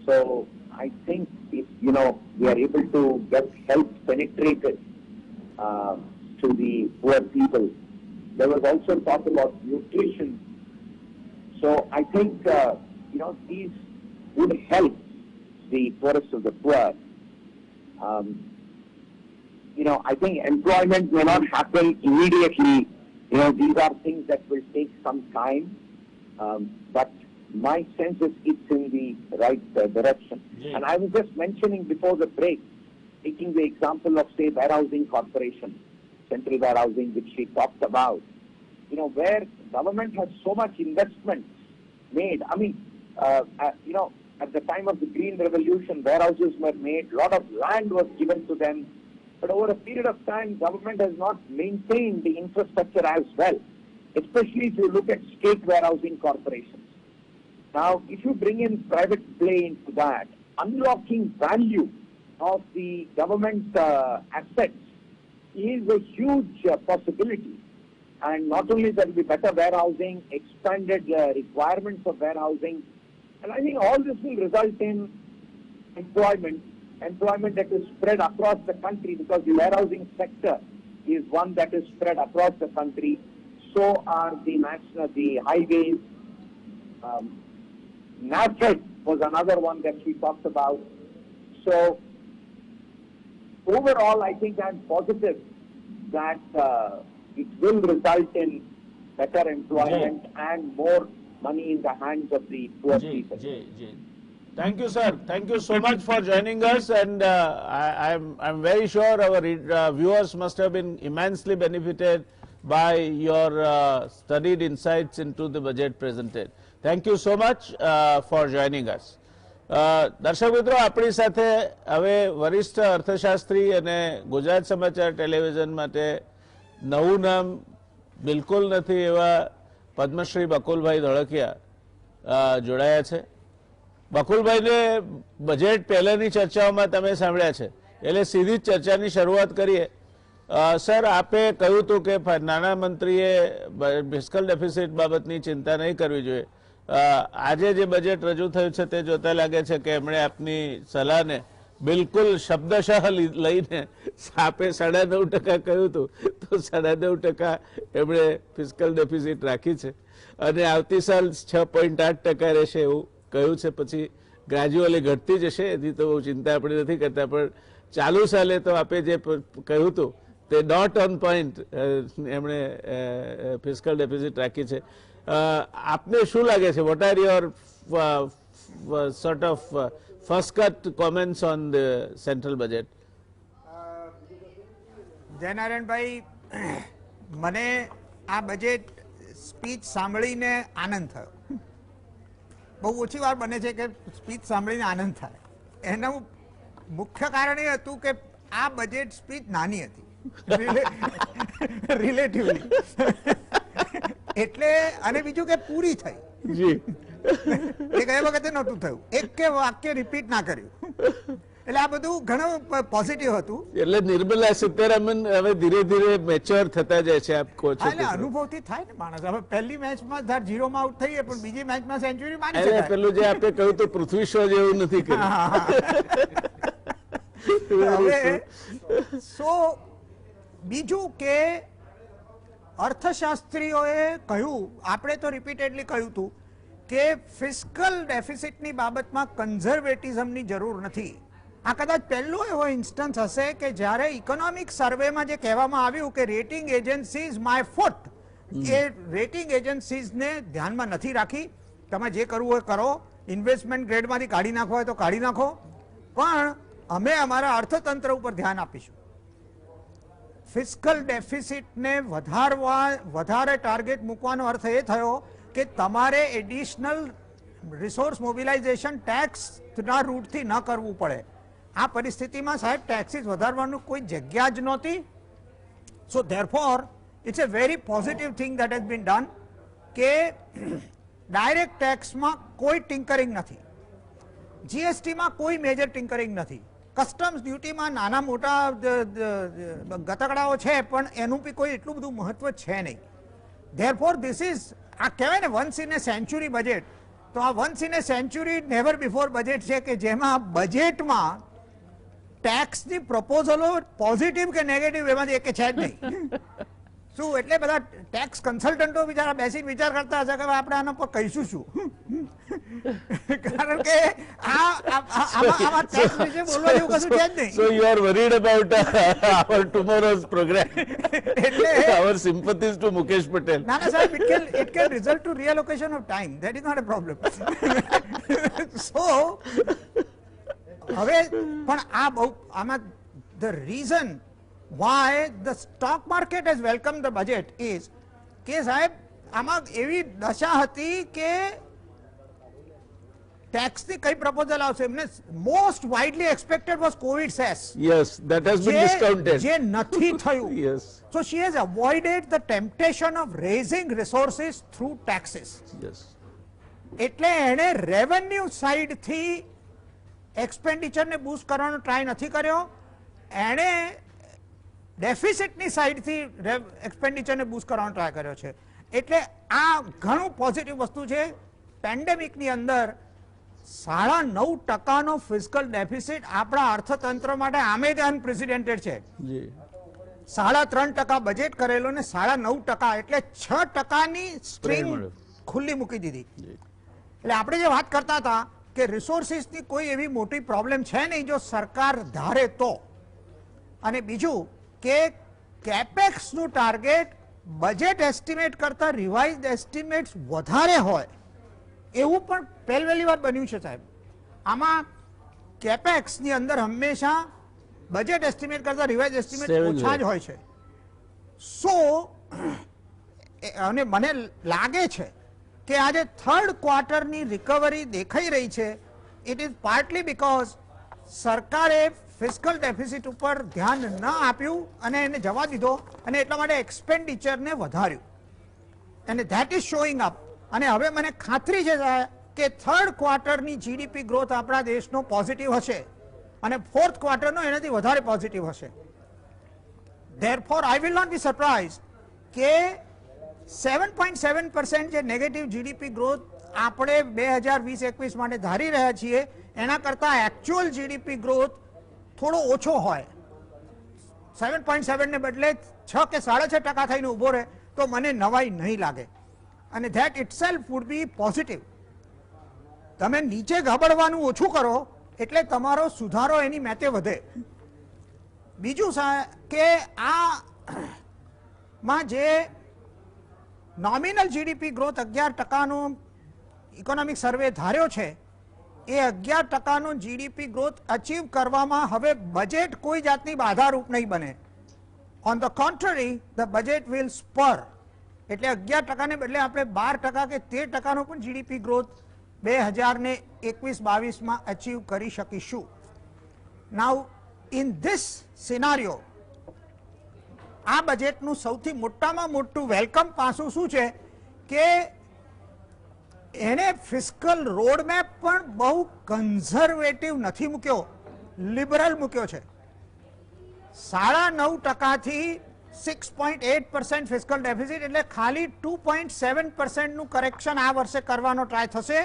S3: So I think if, we are able to get health penetrated to the poor people. There was also talk about nutrition. So I think, these would help the poorest of the poor. I think employment may not happen immediately. These are things that will take some time. But my sense is it's in the right direction. Yeah. And I was just mentioning before the break, taking the example of, say, warehousing corporation, central warehousing, which she talked about, where government has so much investment made. I mean, at the time of the Green Revolution, warehouses were made, a lot of land was given to them, but over a period of time, government has not maintained the infrastructure as well, especially if you look at state warehousing corporations. Now, if you bring in private play into that, unlocking value of the government assets is a huge possibility. And not only there will be better warehousing, expanded requirements of warehousing, and I think all this will result in employment that is spread across the country, because the warehousing sector is one that is spread across the country. So are the highways. NAFED was another one that we talked about. So overall, I think I'm positive that it will result in better employment and more money in the hands of the poor people.
S1: Thank you, sir. Thank you so much for joining us, and I'm very sure our viewers must have been immensely benefited by your studied insights into the budget presented. Thank you so much for joining us. દર્શક મિત્રો, આપણી સાથે હવે વરિષ્ઠ અર્થશાસ્ત્રી અને ગુજરાત સમાચાર television માટે નવું નામ બિલકુલ નથી એવા પદ્મશ્રી બકુલભાઈ ધોળકિયા જોડાયા છે. બકુલભાઈને બજેટ પહેલાની ચર્ચાઓમાં તમે સાંભળ્યા છે, એટલે સીધી જ ચર્ચાની શરૂઆત કરીએ. સર, આપે કહ્યું હતું કે નાણામંત્રીએ ફિસ્કલ ડેફિસિટ બાબતની ચિંતા નહીં કરવી જોઈએ. આજે જે બજેટ રજૂ થયું છે તે જોતા લાગે છે કે એમણે આપની સલાહને બિલકુલ શબ્દશઃ લઈને આપે 9.5% કહ્યું હતું તો 9.5% એમણે ફિસ્કલ ડેફિસિટ રાખી છે અને આવતી સાલ 6.8% રહેશે એવું કહ્યું છે. પછી ગ્રેજ્યુઅલી ઘટતી જશે, એથી તો બહુ ચિંતા આપણે નથી કરતા, પણ ચાલુ સાલે તો આપે જે કહ્યું હતું તે નોટ ઓન પોઈન્ટ એમણે ફિસ્કલ ડેફિસિટ રાખી છે. આપને શું લાગે છે? What are your sort of first cut comments on the central budget?
S4: જયનારાયણભાઈ, મને આ બજેટ સ્પીચ સાંભળીને આનંદ થયો. બહુ ઓછી વાર બને છે કે સ્પીચ સાંભળીને આનંદ થાય. એનું મુખ્ય કારણ એ હતું કે આ બજેટ સ્પીચ નાની હતી રિલેટિવલી, એટલે અને બીજું કે પૂરી થઈ.
S1: જી,
S4: એ ગયા વખતે નહોતું થયું, એક કે વાક્ય રિપીટ ના કર્યું, એટલે આ બધું ઘણું પોઝિટિવ હતું.
S1: એટલે નિર્મલા સીતારામન હવે ધીરે ધીરે મેચ્યોર થતા જાય છે, આપ કહો છો.
S4: એટલે અનુભવથી થાય ને માણસ. હવે પહેલી મેચમાં 0 માં આઉટ થઈએ પણ બીજી મેચમાં સેન્ચુરી મારી
S1: એટલે
S4: શકાય.
S1: પેલું જે આપણે કહ્યું તો પૃથ્વી શો જેવું નથી કર્યું.
S4: હવે બીજું કે અર્થશાસ્ત્રીઓએ કહ્યું, આપણે તો રિપીટેડલી કહ્યું હતું કે ફિસ્કલ ડેફિસિટની બાબતમાં કન્ઝર્વેટિઝમની જરૂર નથી. આ કદાચ પહેલો એવો ઇન્સ્ટન્સ હશે કે જ્યારે ઇકોનોમિક સર્વેમાં જે કહેવામાં આવ્યું કે રેટિંગ એજન્સીઝ માય ફૂટ, એ રેટિંગ એજન્સીઝને ધ્યાનમાં નથી રાખી. તમે જે કરવું હોય કરો, ઇન્વેસ્ટમેન્ટ ગ્રેડમાંથી કાઢી નાખો હોય તો કાઢી નાખો, પણ અમે અમારા અર્થતંત્ર ઉપર ધ્યાન આપીશું. ફિસ્કલ ડેફિસિટને વધારે ટાર્ગેટ મૂકવાનો અર્થ એ થયો કે તમારે એડિશનલ રિસોર્સ મોબિલાઇઝેશન ટેક્સના રૂટથી ન કરવું પડે. આ પરિસ્થિતિમાં સાહેબ ટેક્સીસ વધારવાનું કોઈ જગ્યા જ નહોતી. So therefore it's a very positive thing that has been done કે ડાયરેક્ટ ટેક્સમાં કોઈ ટિંકરિંગ નથી, જીએસટીમાં કોઈ મેજર ટિંકરિંગ નથી, કસ્ટમ્સ ડ્યુટીમાં નાના મોટા ગતકડાઓ છે પણ એનું બી કોઈ એટલું બધું મહત્વ છે નહીં. ધેરફોર ધીસ ઇઝ, આ કહેવાય ને once in a century budget, તો આ once in a century never before budget છે કે જેમાં બજેટમાં ટેક્સની પ્રપોઝલો પોઝિટિવ કે નેગેટિવ એમાંથી એક છે જ નહીં. શું એટલે બધા ટેક્સ કન્સલ્ટન્ટો બિચારા બેસીને વિચાર કરતા હશે કે આપણે આના પર કહીશું શું, કારણ કે આમાં ટેક્સ વિશે બોલવા જેવું કશું છે જ નહીં.
S1: So you are worried about our tomorrow's program. Our sympathies to Mukesh Patel.
S4: ના સાહેબ, it can result to reallocation of time. That is not a problem. So હવે પણ આ બહુ આમાં the reason why the stock market has welcomed the budget is કે સાહેબ આમાં એવી દશા હતી કે ટેક્સની કઈ પ્રપોઝલ આવશે, એમને most widely expected was Covid cess.
S1: Yes, that has been discounted.
S4: જે નથી થયું.
S1: Yes.
S4: So she has avoided the temptation of raising resources through taxes.
S1: Yes.
S4: એટલે એને રેવન્યુ સાઇડથી એક્સપેન્ડિચરને બૂસ્ટ કરવાનો ટ્રાય નથી કર્યો, એણે ડેફિસિટની સાઇડથી એક્સપેન્ડિચરને બૂસ્ટ કરવાનો ટ્રાય કર્યો છે. એટલે આ ઘણું પોઝિટિવ વસ્તુ છે. પેન્ડેમિકની અંદર 9.5% ફિસ્કલ ડેફિસિટ આપણા અર્થતંત્ર માટે આમે જ અનપ્રેસિડેન્ટેડ છે. 3.5% બજેટ કરેલો ને 9.5%, એટલે 6%ની સ્ટ્રિંગ ખુલ્લી મૂકી દીધી. એટલે આપણે જે વાત કરતા હતા કે રિસોર્સિસની કોઈ એવી મોટી પ્રોબ્લેમ છે નહીં જો સરકાર ધારે તો. અને બીજું કે કેપેક્સ નું ટાર્ગેટ બજેટ એસ્ટિમેટ કરતા રિવાઇઝડ એસ્ટિમેટ્સ વધારે હોય એવું પણ પહેલી વાર બન્યું છે સાહેબ. આમાં કેપેક્સ ની અંદર હંમેશા બજેટ એસ્ટિમેટ કરતા રિવાઇઝ એસ્ટિમેટ
S1: Saving
S4: ઓછા જ
S1: rate.
S4: હોય છે. સો અને મને લાગે છે કે આજે થર્ડ ક્વાર્ટરની રિકવરી દેખાઈ રહી છે. ઇટ ઇઝ પાર્ટલી બીકોઝ સરકારે ફિસ્કલ ડેફિસિટ ઉપર ધ્યાન ન આપ્યું અને એને જવા દીધો અને એટલા માટે એક્સપેન્ડિચરને વધાર્યું અને ધેટ ઇઝ શોઈંગ અપ. અને હવે મને ખાતરી છે કે થર્ડ ક્વાર્ટરની જીડીપી ગ્રોથ આપણા દેશનો પોઝિટિવ હશે અને ફોર્થ ક્વાર્ટરનો એનાથી વધારે પોઝિટિવ હશે. Therefore, I will not be surprised કે 7.7% જે નેગેટિવ જીડીપી ગ્રોથ આપણે 2020-21 માટે ધારી રહ્યા છીએ એના કરતા એકચ્યુઅલ જીડીપી ગ્રોથ થોડો ઓછો હોય. 7.7 ને બદલે 6 કે 6.5% થઈને ઊભો રહે તો મને નવાઈ નહીં લાગે અને that itself would B positive. તમે નીચે ગબડવાનું ઓછું કરો એટલે તમારો સુધારો એની મેતે વધે. બીજું કે આ માં જે નોમિનલ જીડીપી ગ્રોથ 11%નો ઇકોનોમિક સર્વે ધાર્યો છે એ 11%નો જીડીપી ગ્રોથ અચીવ કરવામાં હવે બજેટ કોઈ જાતની બાધારૂપ નહીં બને. On the contrary the budget will spur. એટલે 11% ને બદલે આપણે 12% કે 13%નો પણ જીડીપી ગ્રોથ 2021-22માં અચીવ કરી શકીશું. નાઉ ઇન ધીસ સિનારિયો આ બજેટનું સૌથી મોટામાં મોટું વેલકમ પાસું શું છે કે એને ફિસ્કલ રોડમેપ પણ બહુ કન્ઝર્વેટિવ નથી મૂક્યો, લિબરલ મૂક્યો છે. 9.5% થી 6.8% ફિસ્કલ ડેફિસિટ એટલે ખાલી 2.7% નું કરેક્શન આ વર્ષે કરવાનો ટ્રાય થશે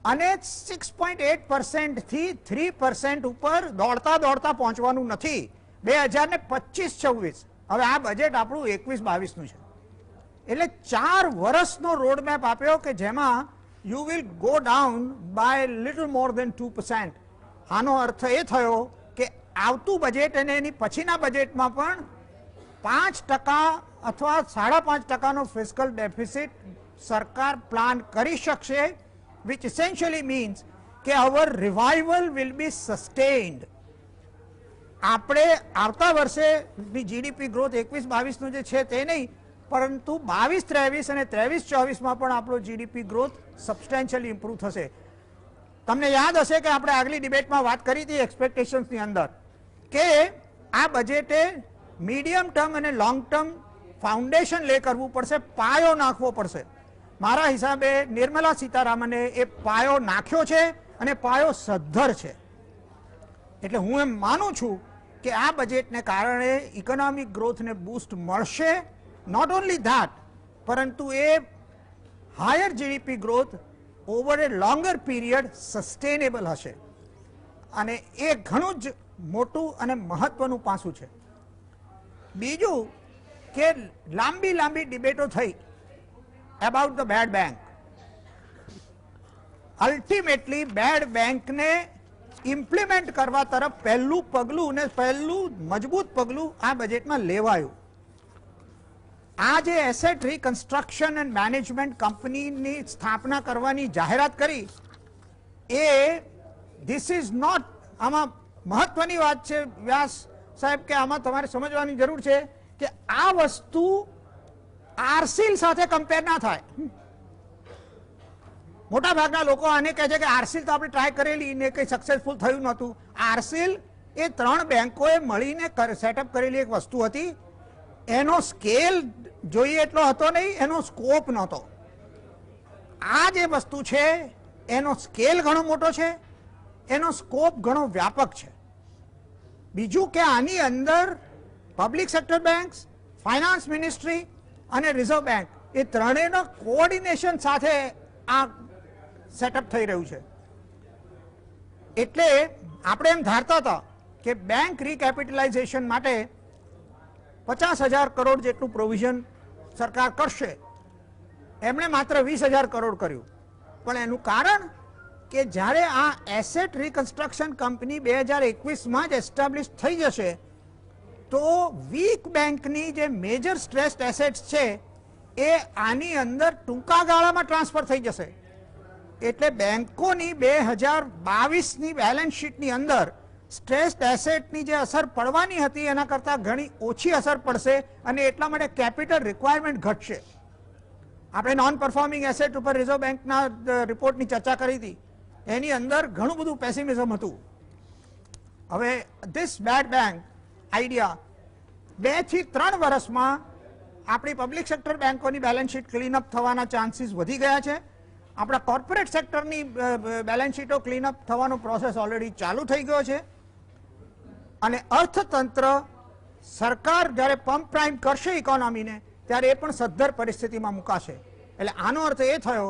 S4: અને 6.8% થી 3% ઉપર દોડતા દોડતા પહોંચવાનું નથી 2025-26. હવે આ બજેટ આપણું 21-22નું છે એટલે 4 વર્ષનો રોડમેપ આપ્યો કે જેમાં you will go down by little more than 2%. આનો અર્થ એ થયો કે આવતું બજેટ અને એની પછીના બજેટમાં પણ 5% અથવા 5.5%નો ફિસ્કલ ડેફિસિટ સરકાર પ્લાન કરી શકશે, which essentially means કે our revival will be sustained. આપણે આવતા વર્ષેની જીડીપી ગ્રોથ 21-22નું જે છે તે નહીં પરંતુ 22-23 અને 23-24માં પણ આપણો જીડીપી ગ્રોથ સબસ્ટેન્શિયલી ઇમ્પ્રૂવ થશે. તમને યાદ હશે કે આપણે આગલી ડિબેટમાં વાત કરી હતી એક્સપેક્ટેશન્સની અંદર કે આ બજેટે મીડિયમ ટર્મ અને લોંગ ટર્મ ફાઉન્ડેશન લે કરવું પડશે, પાયો નાખવો પડશે. મારા હિસાબે નિર્મલા સીતારામને એ પાયો નાખ્યો છે અને પાયો સદ્ધર છે. એટલે હું એમ માનું છું કે આ બજેટને કારણે ઇકોનોમિક ગ્રોથને બૂસ્ટ મળશે. નોટ ઓનલી ધેટ પરંતુ એ હાયર જીડીપી ગ્રોથ ઓવર એ લોંગર પીરિયડ સસ્ટેનેબલ હશે અને એ ઘણું જ મોટું અને મહત્વનું પાસું છે. બીજું કે લાંબી ડિબેટો થઈ about the bad bank. Ultimately bad bank ને ઇમ્પ્લિમેન્ટ કરવા તરફ પહેલું પગલું અને પહેલું મજબૂત પગલું આ બજેટમાં લેવાયું. આ જે એસેટ રિકન્સ્ટ્રક્શન એન્ડ મેનેજમેન્ટ કંપનીની સ્થાપના કરવાની જાહેરાત કરી એ ધીસ ઇઝ નોટ, આમાં મહત્વની વાત છે વ્યાસ સાહેબ કે આમાં તમારે સમજવાની જરૂર છે કે આ વસ્તુ આરસીલ સાથે કમ્પેર ના થાય. મોટા ભાગના લોકો આને કહે છે કે આરસીલ તો આપણે ટ્રાય કરેલી ને કંઈ સક્સેસફુલ થયું નહોતું. આરસીલ એ 3 બેંકોએ મળીને સેટઅપ કરેલી એક વસ્તુ હતી. એનો સ્કેલ જોઈએ એટલો હતો નહીં, એનો સ્કોપ નહોતો. આ જે વસ્તુ છે એનો સ્કેલ ઘણો મોટો છે, એનો સ્કોપ ઘણો વ્યાપક છે. બીજું કે આની અંદર public sector banks, finance ministry અને રિઝર્વ બેંક એ ત્રણેયનો કોઓર્ડિનેશન સાથે આ સેટઅપ થઈ રહ્યું છે. એટલે આપણે એમ ધારતા હતા કે બેંક રીકેપિટલાઇઝેશન માટે 50,000 કરોડ જેટલું પ્રોવિઝન સરકાર કરશે. એમણે માત્ર 20,000 કરોડ કર્યું. પણ એનું કારણ કે જ્યારે આ એસેટ રિકન્સ્ટ્રક્શન કંપની 2021માં જ એસ્ટાબ્લિશ થઈ જશે તો વીક બેંકની જે મેજર સ્ટ્રેસ્ડ એસેટ્સ છે એ આની અંદર ટૂંકા ગાળામાં ટ્રાન્સફર થઈ જશે. એટલે બેંકોની 2022ની બેલેન્સ શીટની અંદર સ્ટ્રેસ્ડ એસેટની જે અસર પડવાની હતી એના કરતાં ઘણી ઓછી અસર પડશે અને એટલા માટે કેપિટલ રિક્વાયરમેન્ટ ઘટશે. આપણે નોન પરફોર્મિંગ એસેટ ઉપર રિઝર્વ બેંકના રિપોર્ટની ચર્ચા કરી હતી, એની અંદર ઘણું બધું પેસિમિઝમ હતું. હવે ધીસ બેડ બેંક આઈડિયા 2 થી 3 વર્ષમાં આપણી પબ્લિક સેક્ટર બેંકોની બેલેન્સ શીટ ક્લીનઅપ થવાના ચાન્સીસ વધી ગયા છે. આપણા કોર્પોરેટ સેક્ટરની બેલેન્સ શીટો ક્લીનઅપ થવાનો પ્રોસેસ ઓલરેડી ચાલુ થઈ ગયો છે અને અર્થતંત્ર સરકાર જ્યારે પંપ પ્રાઇમ કરશે ઇકોનોમીને ત્યારે એ પણ સદ્ધર પરિસ્થિતિમાં મુકાશે. એટલે આનો અર્થ એ થયો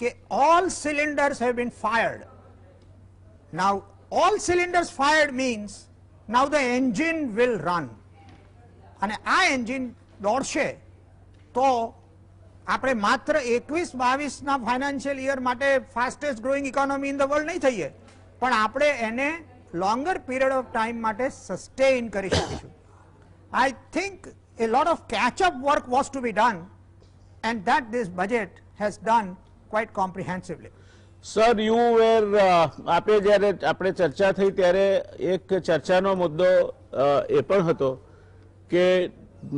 S4: કે all cylinders have been fired. Now all cylinders fired means now the engine will run. અને આ એન્જિન દોડશે તો આપણે માત્ર 21-22ના ફાઇનાન્શિયલ યર માટે fastest growing economy in the world નહીં થઈએ, પણ આપણે એને લોંગર પીરિયડ ઓફ ટાઈમ માટે સસ્ટેઇન કરી શકીશું. I think a lot of catch-up work was to be done and that this budget has done quite comprehensively.
S1: Sir you were આપે જ્યારે આપણે ચર્ચા થઈ ત્યારે એક ચર્ચાનો મુદ્દો એ પણ હતો કે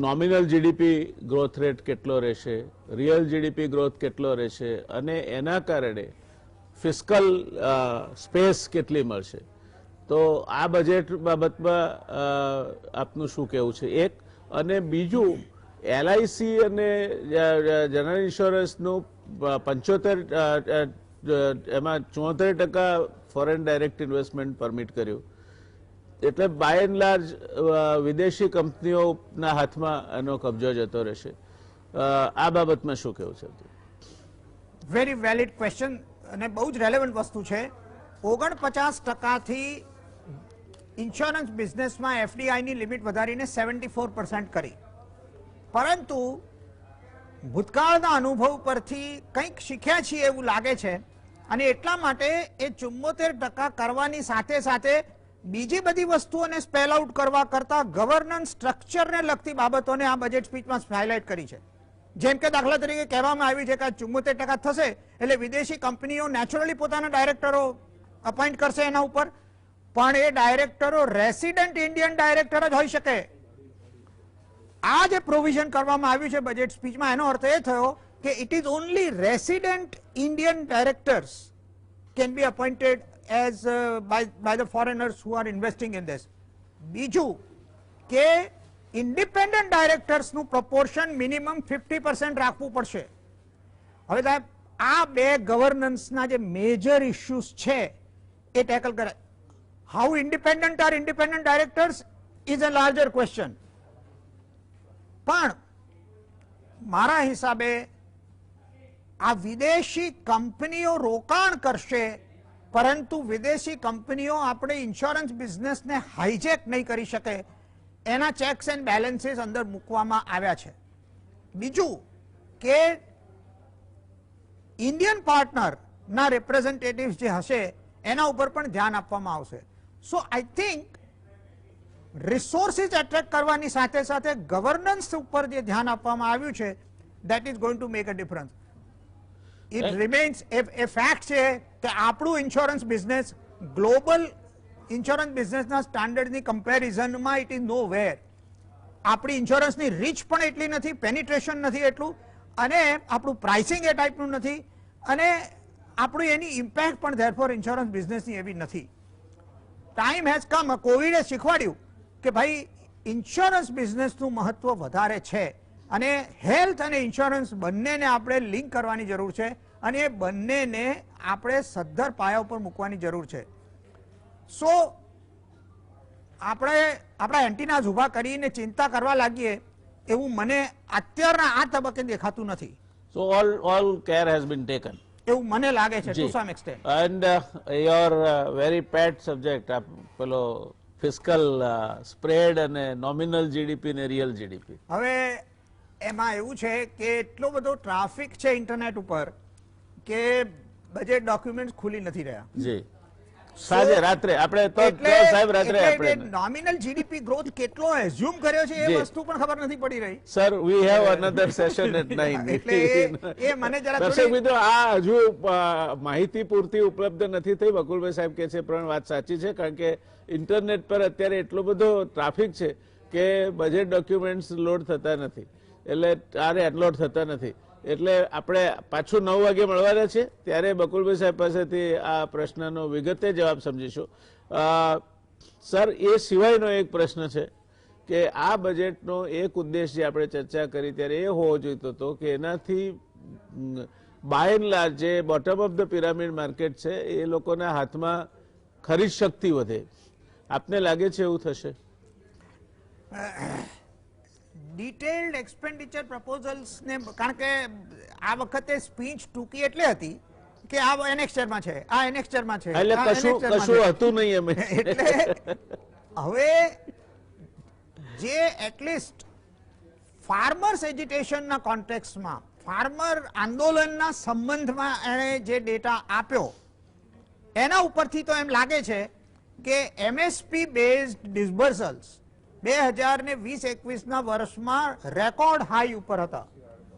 S1: નોમિનલ જીડીપી ગ્રોથ રેટ કેટલો રહેશે, રિયલ જીડીપી ગ્રોથ કેટલો રહેશે અને એના કારણે ફિસ્કલ સ્પેસ કેટલી મળશે. તો આ બજેટ બાબતમાં આપનું શું કહેવું છે? એક અને બીજું, એલઆઈસી અને જનરલ ઇન્સ્યોરન્સનું 75 એમાં 74% ફોરેન ડાયરેક્ટ ઇન્વેસ્ટમેન્ટ પરમિટ કર્યું, એટલે બાય એન્ડ લાર્જ વિદેશી કંપનીઓના હાથમાં એનો કબજો જતો રહેશે. આ બાબતમાં શું કહેવું છે?
S4: વેરી વેલિડ ક્વેશ્ચન અને બહુ જ રેલેવન્ટ વસ્તુ છે. 49%થી ઇન્સ્યોરન્સ બિઝનેસમાં એફડીઆઈની લિમિટ વધારીને 74% કરી, પરંતુ ભૂતકાળના અનુભવ પરથી કંઈક શીખ્યા છીએ એવું લાગે છે અને એટલા માટે એ 74% કરવાની સાથે સાથે બીજી બધી વસ્તુઓને સ્પેલ આઉટ કરવા કરતા ગવર્નન્સ સ્ટ્રક્ચરને લગતી બાબતોને આ બજેટ સ્પીચમાં હાઇલાઇટ કરી છે. જેમ કે દાખલા તરીકે કહેવામાં આવ્યું છે કે 74% થશે એટલે વિદેશી કંપનીઓ નેચરલી પોતાના ડાયરેક્ટરો અપોઇન્ટ કરશે એના ઉપર, પણ એ ડાયરેક્ટરો રેસિડેન્ટ ઇન્ડિયન ડાયરેક્ટર જ હોઈ શકે. આ જે પ્રોવિઝન કરવામાં આવ્યું છે બજેટ સ્પીચમાં, એનો અર્થ એ થયો કે it is only resident Indian directors can be appointed as by the foreigners who are investing in this. બીજું કે ઇન્ડિપેન્ડન્ટ ડાયરેક્ટર્સનું પ્રપોર્શન મિનિમમ 50% રાખવું પડશે. હવે સાહેબ આ બે ગવર્નન્સના જે મેજર ઇશ્યુઝ છે એ ટેકલ કરે. How independent R independent directors is a larger question. પણ મારા હિસાબે આ વિદેશી કંપનીઓ રોકાણ કરશે, પરંતુ વિદેશી કંપનીઓ આપણે ઇન્સ્યોરન્સ બિઝનેસને હાઇજેક નહીં કરી શકે એના ચેક્સ એન્ડ બેલેન્સીસ અંદર મૂકવામાં આવ્યા છે. બીજું કે ઇન્ડિયન પાર્ટનરના રિપ્રેઝેન્ટેટિવ્સ જે હશે એના ઉપર પણ ધ્યાન આપવામાં આવશે. સો આઈ થિંક રિસોર્સિસ એટ્રેક્ટ કરવાની સાથે સાથે ગવર્નન્સ ઉપર જે ધ્યાન આપવામાં આવ્યું છે that is going to make a difference. It remains a fact છે કે આપણું ઇન્સ્યોરન્સ બિઝનેસ ગ્લોબલ ઇન્સ્યોરન્સ બિઝનેસના સ્ટાન્ડર્ડની કમ્પેરિઝનમાં ઇટ ઇઝ નો વેર. આપણી ઇન્સ્યોરન્સની રીચ પણ એટલી નથી, પેનિટ્રેશન નથી એટલું, અને આપણું પ્રાઇસિંગ એ ટાઈપનું નથી, અને આપણું એની ઇમ્પેક્ટ પણ ધેરફોર ઇન્સ્યોરન્સ બિઝનેસની એવી નથી. Time has come. કોવિડે શીખવાડ્યું કે ભાઈ ઇન્સ્યોરન્સ બિઝનેસનું મહત્વ વધારે છે અને હેલ્થ અને ઇન્સ્યોરન્સ બંનેને આપણે લિંક કરવાની જરૂર છે અને એ બંનેને આપણે સદ્ધર પાયા ઉપર મૂકવાની જરૂર છે. સો આપણે આપણા એન્ટીનાઝ ઊભા કરીને ચિંતા કરવા લાગીએ એવું મને અત્યારના આ તબક્કે દેખાતું નથી.
S1: So all care has been taken
S4: એવું મને લાગે છે to some extent.
S1: And your very pet subject પેલો ફિસ્કલ સ્પ્રેડ અને નોમિનલ જીડીપી ને રિયલ જીડીપી.
S4: હવે એમાં એવું છે કે એટલો બધો ટ્રાફિક છે ઇન્ટરનેટ ઉપર કે બજેટ ડોક્યુમેન્ટ્સ ખુલી નથી રહ્યા.
S1: જી સાંજે રાત્રે આપણે તો સાહેબ રાત્રે આપણે
S4: નોમિનલ જીડીપી ગ્રોથ કેટલો એઝ્યુમ કર્યો છે એ
S1: જી.
S4: વસ્તુ પણ ખબર નથી પડી રહી.
S1: Sir we have another session at 9.
S4: એટલે એ મને જરા
S1: દર્શક
S4: થોડી-
S1: મિત્રો આ હજુ માહિતી પૂરતી ઉપલબ્ધ નથી થઈ. બકુલભાઈ સાહેબ કે છે પણ વાત સાચી છે, કારણ કે ઇન્ટરનેટ પર અત્યારે એટલો બધો ટ્રાફિક છે કે બજેટ ડોક્યુમેન્ટ્સ લોડ થતા નથી, એટલે લોડ થતા નથી. એટલે આપણે પાછું 9 વાગે મળવાના છે, ત્યારે બકુલભાઈ સાહેબ પાસેથી આ પ્રશ્નનો વિગતે જવાબ સમજીશું. સર, એ સિવાયનો એક પ્રશ્ન છે કે આ બજેટનો એક ઉદ્દેશ જે આપણે ચર્ચા કરી ત્યારે એ હોવો જોઈતો હતો કે એનાથી બાય એન્ડ લાર્જ જે bottom of the pyramid market છે એ લોકોના હાથમાં ખરીદ શક્તિ વધે. આપને લાગે છે એવું થશે?
S4: ડિટેલ્ડ એક્સપેન્ડિચર પ્રપોઝલ્સ ને, કારણ કે આ વખતે સ્પીચ ટૂંકી એટલે હતી કે આ એનેક્સ્ચરમાં છે, આ એનેક્સ્ચરમાં છે,
S1: એટલે
S4: આ
S1: કશું
S4: annexure-માં
S1: કશું
S4: છે.
S1: હતું નહીં એમ.
S4: એટલે હવે જે એટલીસ્ટ ફાર્મર્સ એજિટેશનના કોન્ટેક્સ્ટમાં, ફાર્મર આંદોલનના સંબંધમાં એણે જે ડેટા આપ્યો એના ઉપરથી તો એમ લાગે છે કે એમએસપી બેઝડ ડિસબર્સલ્સ 2020-21ના વર્ષમાં રેકોર્ડ હાઈ ઉપર હતા.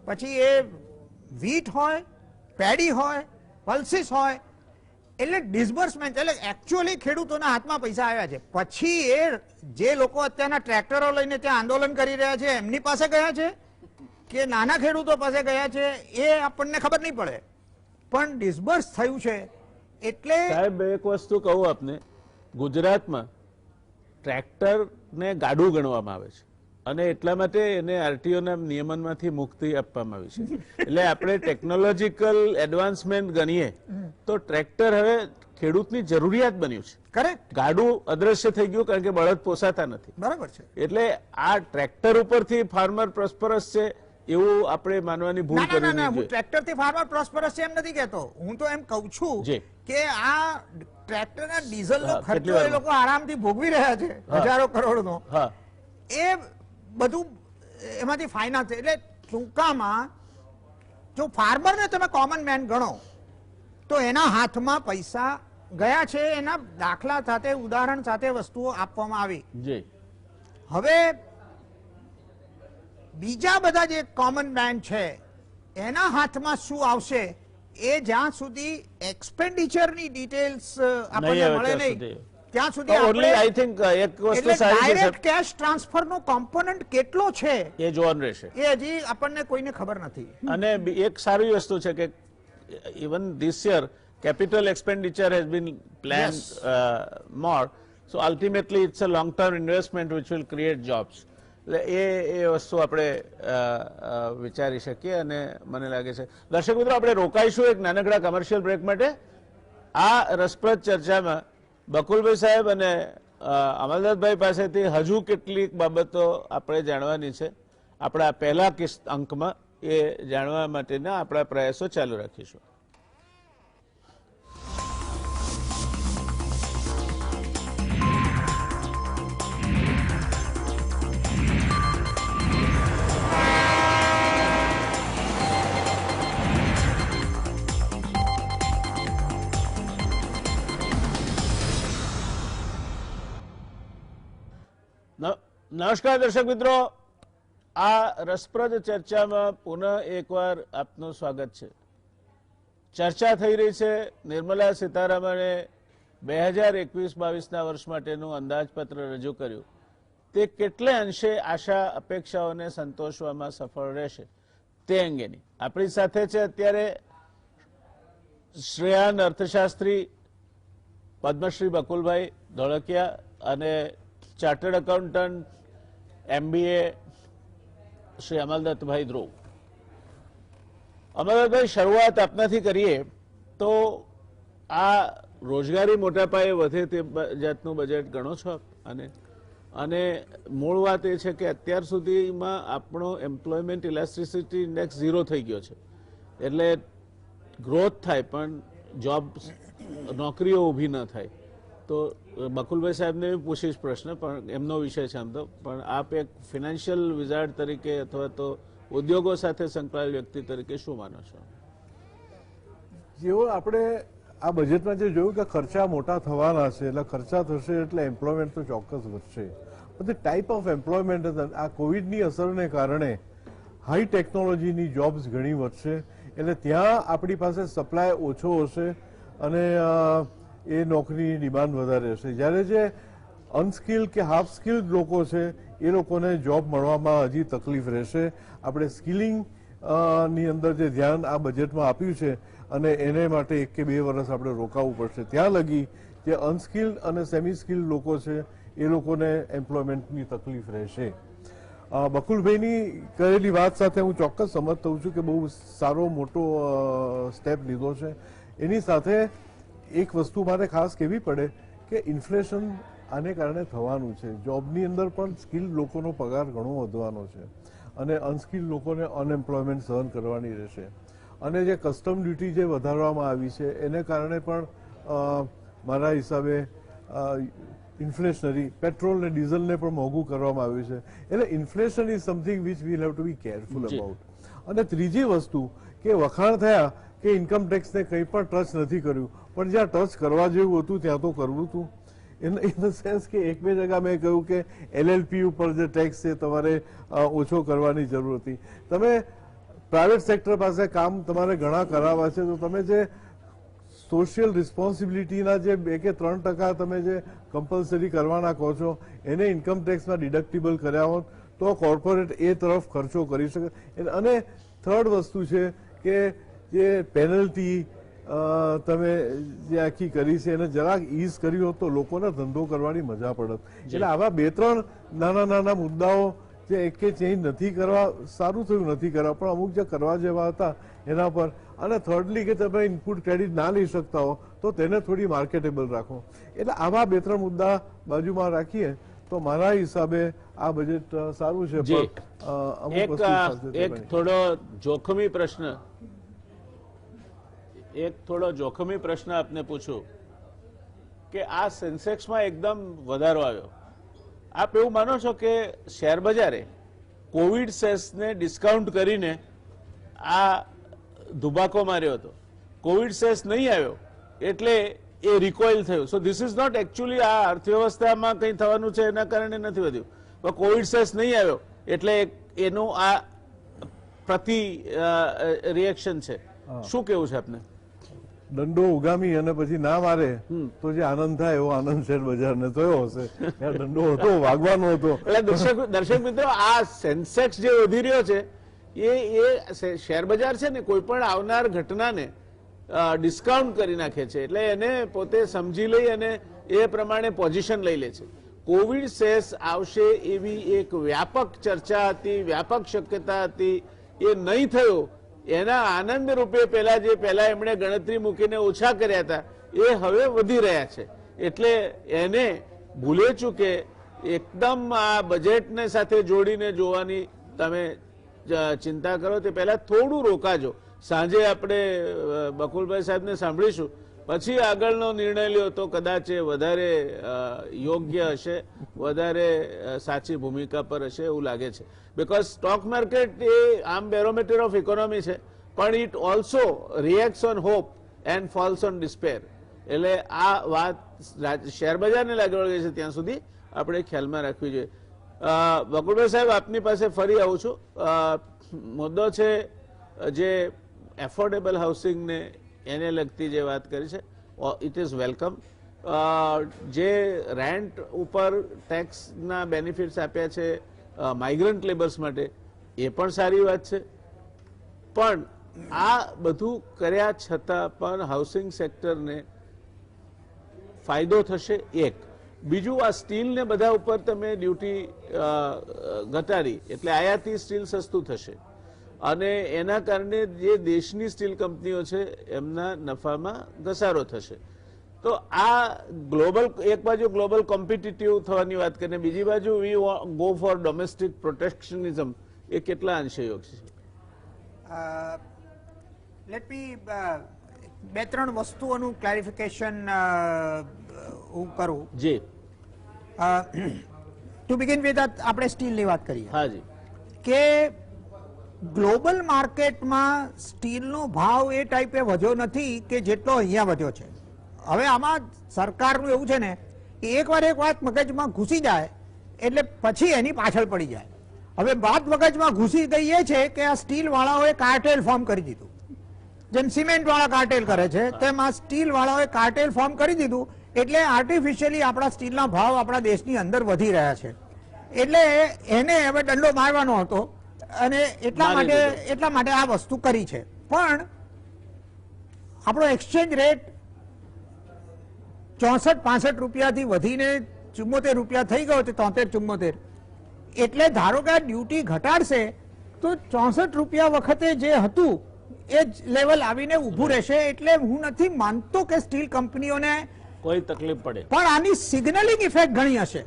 S4: પછી એ વીટ હોય, પેડી હોય, પલ્સીસ હોય, એટલે ડિસબર્સમેન્ટ એટલે એકચ્યુઅલી ખેડૂતોના હાથમાં પૈસા આવ્યા છે. પછી એ જે લોકો અત્યારના ટ્રેક્ટરો લઈને ત્યાં આંદોલન કરી રહ્યા છે એમની પાસે ગયા છે કે નાના ખેડૂતો પાસે ગયા છે એ આપણને ખબર નહીં પડે, પણ ડિસબર્સ થયું છે. એટલે
S1: સાહેબ એક વસ્તુ કહું આપને, ગુજરાતમાં ટ્રેક્ટરને ગાડું ગણવામાં આવે છે અને એટલા માટે એને આરટીઓના નિયમનમાંથી મુક્તિ આપવામાં આવી છે. એટલે આપણે ટેકનોલોજીકલ એડવાન્સમેન્ટ ગણીએ તો ટ્રેક્ટર હવે ખેડૂતની જરૂરિયાત બન્યું છે.
S4: કરેક્ટ,
S1: ગાડું અદ્રશ્ય થઈ ગયું કારણ કે બળદ પોસાતા નથી.
S4: બરાબર છે.
S1: એટલે આ ટ્રેક્ટર ઉપરથી ફાર્મર પ્રોસ્પરસ છે એવું આપણે માનવાની ભૂલ
S4: ના, ના,
S1: કરવી
S4: ના, હું
S1: નહીં.
S4: ટ્રેક્ટર થી ફાર્મર પ્રોસ્પરસ છે એમ નથી કહેતો. હું તો એમ કહું છું
S1: જી.
S4: કે આ ટ્રેક્ટરના ડીઝલનો
S1: હા, કેટલી
S4: ખર્ચો એ
S1: વારમાં?
S4: લોકો આરામથી ભોગવી રહ્યા છે,
S1: હા.
S4: હજારો કરોડનો.
S1: હા,
S4: એ બધું એમાંથી ફાઇનાન્સ, એટલે ટૂંકામાં જો ફાર્મરને તમે કોમન મેન ગણો તો એના હાથમાં પૈસા ગયા છે, એના દાખલા સાથે, ઉદાહરણ સાથે વસ્તુઓ આપવામાં આવી.
S1: જી.
S4: હવે બીજા બધા જે કોમન મેન છે એના હાથમાં શું આવશે એ જ્યાં સુધી એક્સપેન્ડિચરની ડિટેલ્સ આપણને
S1: નહીં આવે
S4: મળે
S1: ત્યાં
S4: નહીં
S1: સુધી.
S4: ત્યાં સુધી
S1: ઓનલી
S4: આપણે,
S1: આઈ થિંક એક વસ્તુ
S4: એટલે
S1: સારી છે
S4: ડાયરેક્ટ
S1: સાહેબ,
S4: કેશ ટ્રાન્સફરનો કોમ્પોનન્ટ કેટલો છે
S1: એ જોવાનું રહેશે.
S4: એ હજી આપણને કોઈને ખબર નથી.
S1: અને એક સારી વસ્તુ છે કે even this year capital expenditure has been planned more, so ultimately it's a long term investment which will create jobs. એટલે એ વસ્તુ આપણે વિચારી શકીએ અને મને લાગે છે. દર્શક મિત્રો, આપણે રોકાઈશું એક નાનકડા કમર્શિયલ બ્રેક માટે. આ રસપ્રદ ચર્ચામાં બકુલભાઈ સાહેબ અને અમલદાસભાઈ પાસેથી હજુ કેટલીક બાબતો આપણે જાણવાની છે. આપણા પહેલા અંકમાં એ જાણવા માટેના આપણા પ્રયાસો ચાલુ રાખીશું. નમસ્કાર દર્શક મિત્રો, આ રસપ્રદ ચર્ચામાં પુનઃ એકવાર આપનું સ્વાગત છે. ચર્ચા થઈ રહી છે નિર્મલા સીતારામણે 2021-22ના વર્ષ માટેનું અંદાજપત્ર રજૂ કર્યું. તે કેટલે અંશે આશા અપેક્ષાઓને સંતોષવામાં સફળ રહેશે તે અંગેની આપણી સાથે છે અત્યારે શ્રેયાન અર્થશાસ્ત્રી પદ્મશ્રી બકુલભાઈ ધોળકિયા અને ચાર્ટર્ડ એકાઉન્ટન્ટ MBA શ્રી અમલદત્તભાઈ ધ્રુવ. અમલદત્તભાઈ, શરૂઆત આપનાથી કરીએ તો આ રોજગારી મોટા પાયે વધે તે જાતનું બજેટ ગણો છો આપ? અને મૂળ વાત એ છે કે અત્યાર સુધીમાં આપણો એમ્પ્લોયમેન્ટ ઇલાસ્ટિસિટી ઇન્ડેક્સ 0 થઈ ગયો છે. એટલે ગ્રોથ થાય પણ જોબ, નોકરીઓ ઊભી ન થાય. તો બકુલભાઈ સાહેબને પૂછીશ પ્રશ્ન, પણ એમનો વિષય છે આમ તો, પણ આપ એક ફિનાન્શિયલ વિઝાર્ડ તરીકે અથવા તો ઉદ્યોગો સાથે સંકળાયેલ વ્યક્તિ તરીકે શું માનો છો?
S2: જેવો આપણે આ બજેટમાં જે જોયું કે ખર્ચા મોટા થવાના છે, એટલે ખર્ચા થશે એટલે એમ્પ્લોયમેન્ટ તો ચોક્કસ વધશે. પણ ટાઈપ ઓફ એમ્પ્લોયમેન્ટ આ કોવિડની અસરને કારણે હાઈ ટેકનોલોજીની જોબ્સ ઘણી વધશે, એટલે ત્યાં આપણી પાસે સપ્લાય ઓછો હશે અને એ નોકરીની ડિમાન્ડ વધારે હશે. જ્યારે જે અનસ્કિલ્ડ કે હાફ સ્કિલ્ડ લોકો છે એ લોકોને જોબ મળવામાં હજી તકલીફ રહેશે. આપણે સ્કિલિંગ ની અંદર જે ધ્યાન આ બજેટમાં આપ્યું છે અને એને માટે 1 કે 2 વર્ષ આપણે રોકાવવું પડશે. ત્યાં લગી જે અનસ્કિલ્ડ અને સેમી સ્કિલ્ડ લોકો છે એ લોકોને એમ્પ્લોયમેન્ટની તકલીફ રહેશે. બકુલભાઈની કરેલી વાત સાથે હું ચોક્કસ સમજ થઉં છું કે બહુ સારો મોટો સ્ટેપ લીધો છે. એની સાથે એક વસ્તુ મારે ખાસ કહેવી પડે કે ઇન્ફ્લેશન આને કારણે થવાનું છે. જોબની અંદર પણ સ્કિલ્ડ લોકોનો પગાર ઘણો વધવાનો છે અને અનસ્કિલ્ડ લોકોને અનએમ્પ્લોયમેન્ટ સહન કરવાની રહેશે. અને જે કસ્ટમ ડ્યુટી જે વધારવામાં આવી છે એને કારણે પણ મારા હિસાબે ઇન્ફ્લેશનરી પેટ્રોલ ને ડીઝલને પણ મોંઘું કરવામાં આવ્યું છે. એટલે inflation is something which we have to be careful about. અને ત્રીજી વસ્તુ કે વખાણ થયા કે ઇન્કમ ટેક્સને કંઈ પણ ટચ નથી કર્યું, પણ જ્યાં ટચ કરવા જેવું હતું ત્યાં તો કરવું હતું. ઇન ધ સેન્સ કે 1-2 જગ્યા મેં કહ્યું કે LLP ઉપર જે ટેક્સ છે તમારે ઓછો કરવાની જરૂર હતી. તમે પ્રાઇવેટ સેક્ટર પાસે કામ તમારે ઘણા કરાવવા છે તો તમે જે સોશિયલ રિસ્પોન્સિબિલિટીના જે 2 કે 3% તમે જે કમ્પલસરી કરવાના કહો છો એને ઇન્કમ ટેક્સમાં ડિડક્ટિબલ કર્યા હોત તો કોર્પોરેટ એ તરફ ખર્ચો કરી શકે. અને થર્ડ વસ્તુ છે કે જે પેનલ્ટી તમે જે આખી કરી છે એને જરાક ઈઝ કર્યું હોત તો લોકોને ધંધો કરવાની મજા પડત. એટલે આવા 2-3 નાના મુદ્દાઓ જે એક કે ચેન્જ નથી કરવા, સારું થયું નથી કરવા, પણ અમુક જે કરવા જેવા હતા એના પર. અને થર્ડલી કે તમે ઇનપુટ ક્રેડિટ ના લઈ શકતા હો તો તેને થોડી માર્કેટેબલ રાખો. એટલે આવા 2-3 મુદ્દા બાજુમાં રાખીએ તો મારા હિસાબે આ બજેટ સારું છે. પણ
S1: એક થોડો જોખમી પ્રશ્ન આપને પૂછું કે આ સેન્સેક્સમાં એકદમ વધારો આવ્યો. આપ એવું માનો છો કે શેર બજારે કોવિડ સેસને ડિસ્કાઉન્ટ કરીને આ ધુબાકો માર્યો હતો? કોવિડ સેસ નહીં આવ્યો એટલે એ રિકોઇલ થયું. So this is not actually આ અર્થવ્યવસ્થામાં કંઈ થવાનું છે એના કારણે નથી વધ્યું, પણ કોવિડ સેસ નહીં આવ્યો એટલે એનું આ પ્રતિ રિએક્શન છે. શું કેવું છે આપને?
S2: દંડો ઉગામી અને પછી ના મારે તો જે આનંદ થાય એવો આનંદ શેર બજારને થયો હશે. દંડો હતો, વાગવાનો હતો.
S1: એટલે દર્શક મિત્રો, આ સેન્સેક્સ જે વધી રહ્યો છે એ શેર બજાર છે ને કોઈ પણ આવનાર ઘટનાને ડિસ્કાઉન્ટ કરી નાખે છે. એટલે એને પોતે સમજી લઈ અને એ પ્રમાણે પોઝિશન લઈ લે છે. કોવિડ સેસ આવશે એવી એક વ્યાપક ચર્ચા હતી, વ્યાપક શક્યતા હતી, એ નહીં થયો. એના આનંદ રૂપે પહેલા એમણે ગણતરી મૂકીને ઓછા કર્યા હતા એ હવે વધી રહ્યા છે. એટલે એને ભૂલે ચૂકે એકદમ આ બજેટને સાથે જોડીને જોવાની તમે ચિંતા કરો તે પહેલા થોડું રોકાજો. સાંજે આપણે બકુલભાઈ સાહેબને સાંભળીશું, પછી આગળનો નિર્ણય લ્યો તો કદાચ એ વધારે યોગ્ય હશે, વધારે સાચી ભૂમિકા પર હશે એવું લાગે છે. બીકોઝ સ્ટોક માર્કેટ એ આમ બેરોમીટર ઓફ ઇકોનોમી છે, પણ it also reacts on hope and falls on despair. એટલે આ વાત શેર બજારને લાગી વળગે છે ત્યાં સુધી આપણે ખ્યાલમાં રાખવી જોઈએ. બકુલભાઈ સાહેબ, આપની પાસે ફરી આવું છું. મુદ્દો છે જે એફોર્ડેબલ હાઉસિંગને એને લગતી જે વાત કરી છે, ઇટ ઇઝ વેલકમ. જે રેન્ટ ઉપર ટેક્સના બેનિફિટ્સ આપ્યા છે માઇગ્રન્ટ લેબર્સ માટે એ પણ સારી વાત છે. પણ આ બધું કર્યા છતાં પણ હાઉસિંગ સેક્ટરને ફાયદો થશે એક. બીજું, આ સ્ટીલ ને બધા ઉપર તમે ડ્યુટી ઘટાડી એટલે આયાતી સ્ટીલ સસ્તું થશે અને એના કારણે જે દેશની સ્ટીલ કંપનીઓ છે એમના નફામાં ઘસારો થશે. તો આ ગ્લોબલ, એક બાજુ ગ્લોબલ કોમ્પિટિટિવ થવાની વાત કરીને બીજી બાજુ વી ગો ફોર ડોમેસ્ટિક પ્રોટેક્શનિઝમ, એ કેટલા અંશે યોગ્ય છે?
S4: લેટ મી 2-3 વસ્તુઓનું ક્લેરિફિકેશન હું કરું.
S1: જી.
S4: ટુ બિગિન વિથ આપણે સ્ટીલની વાત કરીએ.
S1: હાજી.
S4: કે ગ્લોબલ માર્કેટમાં સ્ટીલનો ભાવ એ ટાઈપે વધ્યો નથી કે જેટલો અહીંયા વધ્યો છે. હવે આમાં સરકારનું એવું છે ને કે એકવાર એક વાત મગજમાં ઘૂસી જાય એટલે પછી એની પાછળ પડી જાય. હવે વાત મગજમાં ઘૂસી ગઈ એ છે કે આ સ્ટીલ વાળાઓએ કાર્ટેલ ફોર્મ કરી દીધું. જેમ સિમેન્ટ વાળા કાર્ટેલ કરે છે તેમ આ સ્ટીલ વાળાઓએ કાર્ટેલ ફોર્મ કરી દીધું એટલે આર્ટિફિશિયલી આપણા સ્ટીલના ભાવ આપણા દેશની અંદર વધી રહ્યા છે. એટલે એને હવે દંડો મારવાનો હતો અને એટલા માટે આ વસ્તુ કરી છે. પણ આપણો એક્સચેન્જ રેટ 64-65 રૂપિયાથી વધીને 74 રૂપિયા થઈ ગયો છે, 73-74. એટલે ધારો કે આ ડ્યુટી ઘટાડશે તો 64 રૂપિયા વખતે જે હતું એ જ લેવલ આવીને ઊભું રહેશે. એટલે હું નથી માનતો કે સ્ટીલ કંપનીઓને
S1: કોઈ તકલીફ પડે,
S4: પણ આની સિગ્નલિંગ ઇફેક્ટ ઘણી હશે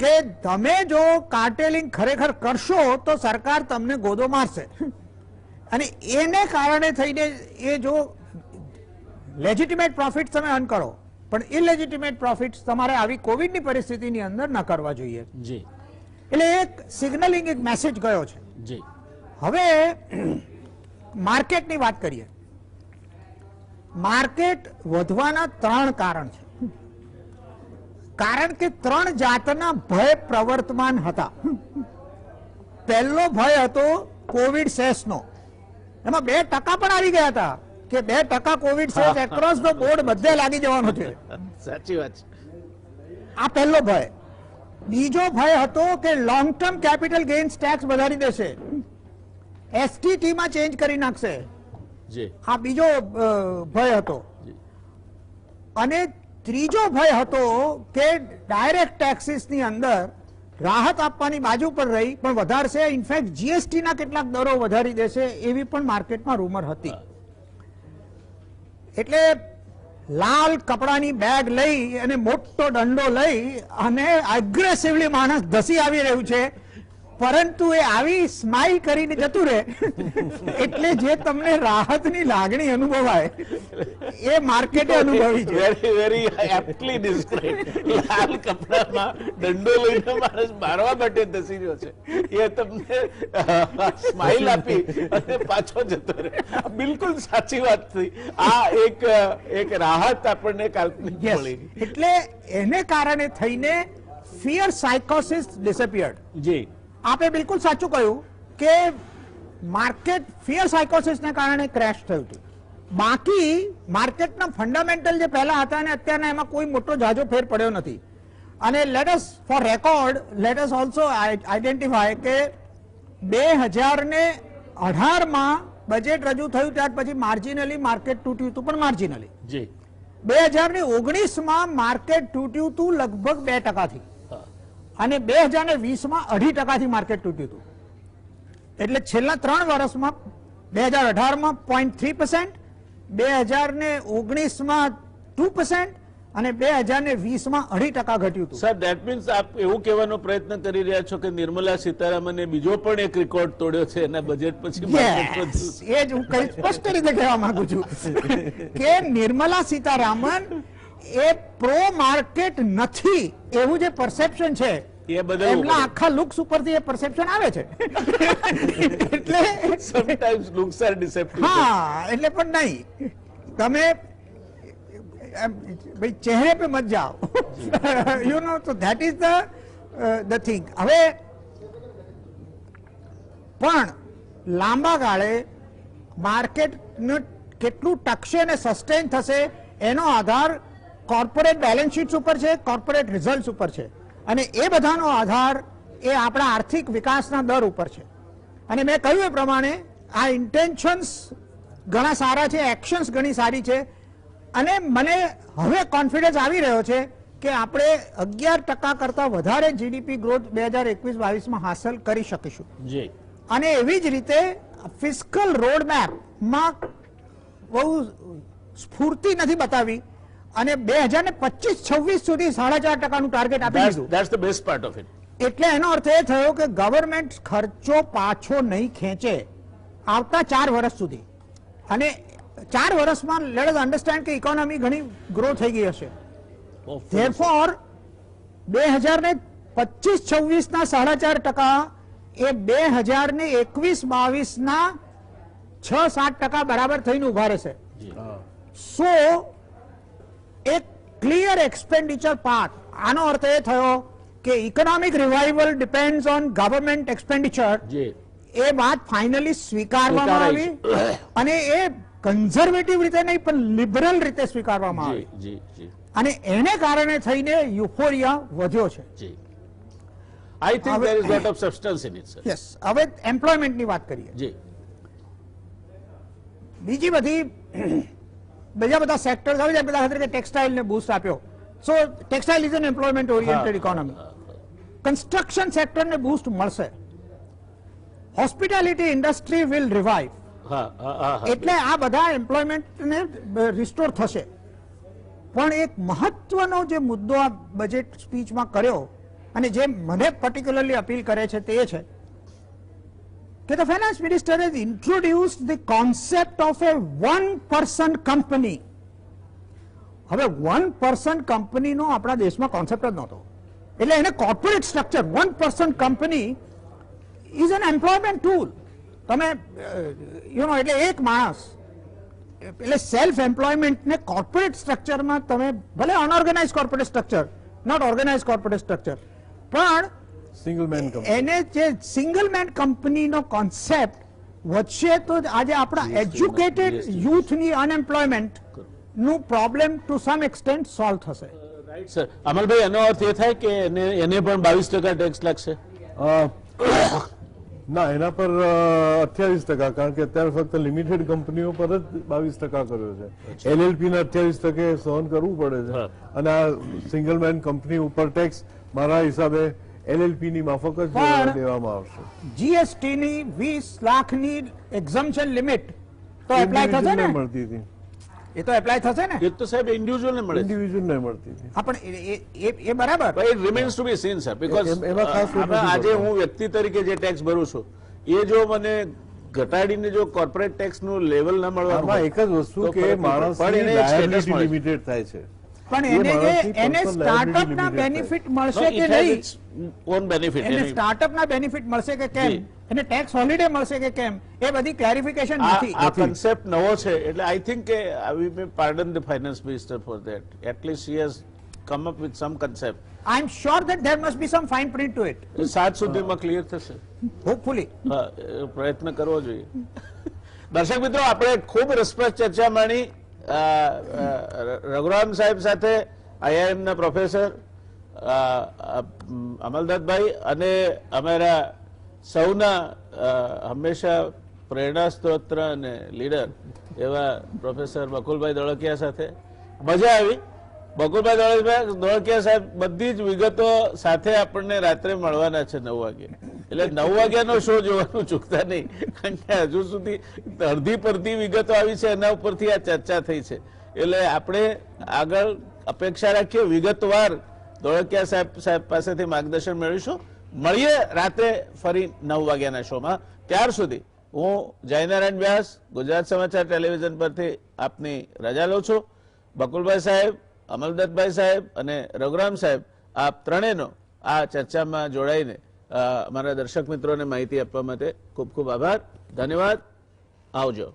S4: કે તમે જો કાર્ટેલિંગ ખરેખર કરશો તો સરકાર તમને ગોદો મારશે અને એને કારણે થઈને એ જો લેજિટિમેટ પ્રોફિટ તમે અર્ન કરો પણ ઇલેજિટિમેટ પ્રોફિટ તમારે આવી કોવિડની પરિસ્થિતિની અંદર ન કરવા જોઈએ.
S1: જી,
S4: એટલે એક સિગ્નલિંગ એક મેસેજ ગયો છે.
S1: જી,
S4: હવે માર્કેટની વાત કરીએ. માર્કેટ વધવાના 3 કારણ છે. કારણ કે 3 જાતના ભય પ્રવર્તમાન હતા. પહેલો ભય હતો કોવિડ સેસનો, એમાં 2% પણ આવી ગયા હતા કે 2% Covid cess across the board બધે લાગી જવાનો છે.
S1: સાચી વાત છે.
S4: આ પહેલો ભય. બીજો ભય હતો કે long term capital gains tax વધારી દેશે, એસટીટી માં ચેન્જ કરી નાખશે.
S1: જી,
S4: આ બીજો ભય હતો. અને ત્રીજો ભય હતો કે ડાયરેક્ટ ટેક્સીસ ની અંદર રાહત આપવાની બાજુ પર રહી પણ વધારશે, ઇનફેક્ટ જીએસટી ના કેટલાક દરો વધારી દેશે એવી પણ માર્કેટમાં રૂમર હતી. એટલે લાલ કપડાની બેગ લઈ અને મોટો દંડો લઈ અને એગ્રેસિવલી માણસ ધસી આવી રહ્યું છે, પરંતુ એ આવી સ્માઇલ કરીને જતું રહે એટલે જે તમને રાહતની લાગણી અનુભવાય એ માર્કેટે અનુભવી છે.
S1: Very very aptly describe. લાલ કપડામાં દંડો લઈને માણસ મારવા માટે ધસી રહ્યો છે એ તમને સ્માઇલ આપી અને પાછો જતો રહે. બિલકુલ સાચી વાત થઈ. આ એક રાહત આપણને કાલ્પનિક
S4: Yes.
S1: મળી.
S4: એટલે એને કારણે થઈને ફિયર સાયકોસિસ ડિસઅપિયર્ડ.
S1: જી,
S4: આપે બિલકુલ સાચું કહ્યું કે માર્કેટ ફિયર સાયકોસિસને કારણે ક્રેશ થયું હતું. બાકી માર્કેટના ફંડામેન્ટલ જે પહેલા હતા અને અત્યારના એમાં કોઈ મોટો જાજો ફેર પડ્યો નથી. અને let us four record let us also identify કે 2018માં બજેટ રજૂ થયું ત્યાર પછી માર્જિનલી માર્કેટ તૂટ્યું હતું, પણ માર્જિનલી.
S1: જી,
S4: 2019માં માર્કેટ તૂટ્યું હતું લગભગ 2% થી અને 2020માં 2.5% માર્કેટ તૂટ્યું હતું. એટલે છેલ્લા 3 વર્ષમાં 2018માં 0.3%, 2019માં 2% અને 2020માં 2.5% ઘટ્યું હતું.
S1: સર, ધેટ મીન્સ આપ એવું કહેવાનો પ્રયત્ન કરી રહ્યા છો કે નિર્મલા સીતારામને બીજો પણ એક રેકોર્ડ તોડ્યો છે એના બજેટ પછી માર્કેટમાં.
S4: Yes, એ જ હું કઈ સ્પષ્ટ રીતે કહેવા માંગુ છું કે નિર્મલા સીતારામન એ પ્રો માર્કેટ નથી એવું જે પરસેપ્શન છે
S1: એ બદલવું
S4: એમના
S1: પડે.
S4: આખા લુક્સ ઉપરથી એ પરસેપ્શન આવે છે. એટલે
S1: સમટાઈમ્સ લુક્સ આર ડિસેપ્ટિવ.
S4: હા, એટલે પણ નહીં, તમે ભાઈ ચહેરે पे મત જાઓ, યુ નો. તો ધેટ ઇઝ ધ થિંગ. હવે પણ લાંબા ગાળે માર્કેટ કેટલું ટકશે અને સસ્ટેન થશે એનો આધાર કોર્પોરેટ બેલેન્સ શીટ્સ ઉપર છે, કોર્પોરેટ રિઝલ્ટ્સ ઉપર છે અને એ બધાનો આધાર એ આપણા આર્થિક વિકાસના દર ઉપર છે. અને મેં કહ્યું એ પ્રમાણે આ ઇન્ટેન્શન્સ ઘણા સારા છે, એક્શન્સ ઘણી સારી છે અને મને હવે કોન્ફિડન્સ આવી રહ્યો છે કે આપણે 11% કરતા વધારે જીડીપી ગ્રોથ 2021-22માં હાંસલ કરી શકીશું.
S1: જી,
S4: અને એવી જ રીતે ફિસ્કલ રોડમેપમાં બહુ સ્ફૂર્તિ નથી બતાવી અને 2025-26 સુધી 4.5%નું ટાર્ગેટ આપી દીધું.
S1: That's the best part of it.
S4: એટલે એનો અર્થ એ થયો કે ગવર્મેન્ટ ખર્ચો પાછો નહીં ખેંચે આવતા 4 વર્ષ સુધી. અને 4 વર્ષમાં લેટ અસ અન્ડરસ્ટેન્ડ કે ઇકોનોમી ઘણી ગ્રો થઈ ગઈ હશે. ધેરફોર 2025-26ના 4.5% એ 2021-22 6-7% બરાબર થઈને ઉભા રહેશે. સો એક ક્લિયર એક્સપેન્ડિચર પાથ. આનો અર્થ એ થયો કે economic revival depends on government expenditure. એ વાત ફાઇનલી સ્વીકારવામાં આવી અને એ કન્ઝર્વેટિવ રીતે નહીં પણ લિબરલ રીતે સ્વીકારવામાં આવી અને એને કારણે થઈને યુફોરિયા વધ્યો છે.
S1: I think there is lot of substance in it, sir.
S4: Yes. હવે એમ્પ્લોયમેન્ટની વાત કરીએ. બીજી બધી બીજા બધા સેક્ટર્સ હવે જેમ બધા તરીકે ટેક્સટાઇલને બૂસ્ટ આપ્યો. So textile is an employment oriented economy. Construction સેક્ટરને બૂસ્ટ મળશે. Hospitality industry will revive. એટલે આ બધા એમ્પ્લોયમેન્ટને રિસ્ટોર થશે. પણ એક મહત્વનો જે મુદ્દો આ બજેટ સ્પીચમાં કર્યો અને જે મને પર્ટિક્યુલરલી અપીલ કરે છે તે છે કે the finance minister has introduced the concept of A 1% company. હવે 1% કંપનીનો આપણા દેશમાં કોન્સેપ્ટ જ નહોતો. એટલે એને corporate structure 1% company is an employment tool. તમે એટલે એક માણસ એટલે સેલ્ફ એમ્પ્લોયમેન્ટને કોર્પોરેટ સ્ટ્રક્ચરમાં તમે ભલે unorganise corporate structure, not organise corporate structure, પણ
S2: સિંગલ મેન કંપની
S4: એને જે સિંગલ મેન કંપનીનો કોન્સેપ્ટ વધશે તો આજે આપણા એજ્યુકેટેડ યુથની અનએમ્પ્લોયમેન્ટ નું problem to some extent solve થશે.
S1: Right sir. અમલભાઈ, એનો અર્થ એ થાય કે એને પણ 22% ટેક્સ લાગશે?
S2: ના, એના પર 28%, કારણ કે અત્યારે ફક્ત લિમિટેડ કંપનીઓ પર જ 22% કર્યો છે. LLP ને 28% સહન કરવું પડે છે અને આ સિંગલ મેન કંપની ઉપર ટેક્સ મારા હિસાબે LLP ની માફક જ દેવામાં આવશે.
S4: જીએસટી ની 20 લાખની એક્ઝમ્પશન લિમિટ તો એપ્લાય થશે ને?
S2: મળતી હતી.
S4: એ તો એપ્લાય થશે ને?
S1: એ તો સાહેબ ઇન્ડિવિજ્યુઅલ ને મળે.
S2: ઇન્ડિવિજ્યુઅલ ને મળતી હતી.
S4: પણ એ બરાબર.
S1: It remains to be seen, sir, because
S2: એમાં ખાસ
S1: આજે હું વ્યક્તિ તરીકે જે ટેક્સ ભરું છું એ જો મને ઘટાડીને જો કોર્પોરેટ ટેક્સ નું લેવલ ના મળવાનું
S2: આમાં એક જ વસ્તુ કે માણસની લાયબિલિટી લિમિટેડ થાય છે.
S4: પણ એને સ્ટાર્ટઅપના બેનિફિટ મળશે કે નહીં?
S1: ઓન બેનિફિટ
S4: એને સ્ટાર્ટઅપના બેનિફિટ મળશે કે કેમ? એને ટેક્સ હોલિડે મળશે કે કેમ? એ બધી ક્લેરિફિકેશન નથી.
S1: આ કન્સેપ્ટ નવો છે એટલે આઈ થિંક કે we may pardon the finance minister for that. At least he has come up with some concept.
S4: I am sure that there must be some fine print to it.
S1: 7 સુધીમાં clear થશે
S4: hopefully.
S1: પ્રયત્ન કરવો જોઈએ. દર્શક મિત્રો, આપણે ખૂબ રસપ્રદ ચર્ચા માણી રઘુરામ સાહેબ સાથે, IIM ના પ્રોફેસર અમલદત્તભાઈ અને અમારા સૌના હંમેશા પ્રેરણા સ્ત્રોત્ર અને લીડર એવા પ્રોફેસર બકુલભાઈ ધોળકિયા સાથે મજા આવી. બકુલભાઈ ધોળકિયા સાહેબ બધી જ વિગતો સાથે આપણને રાત્રે મળવાના છે 9 વાગે. એટલે 9 વાગ્યાનો શો જોવાનું ચૂકતા નહીં, કારણ કે હજુ સુધી અડધી પડધી વિગતો આવી છે, એના ઉપરથી આ ચર્ચા થઈ છે. એટલે આપણે આગળ અપેક્ષા રાખીએ વિગતવાર ધોળકિયા સાહેબ પાસેથી માર્ગદર્શન મેળવીશું. મળીએ રાત્રે ફરી 9 વાગ્યાના શોમાં. ત્યાર સુધી હું જયનારાયણ વ્યાસ ગુજરાત સમાચાર ટેલિવિઝન પરથી આપની રજા લઉં છું. બકુલભાઈ સાહેબ, અમલદત્તભાઈ સાહેબ અને રઘુરામ સાહેબ, આપ ત્રણેયનો આ ચર્ચામાં જોડાઈને અમારા દર્શક મિત્રોને માહિતી આપવા માટે ખૂબ ખૂબ આભાર. ધન્યવાદ. આવજો.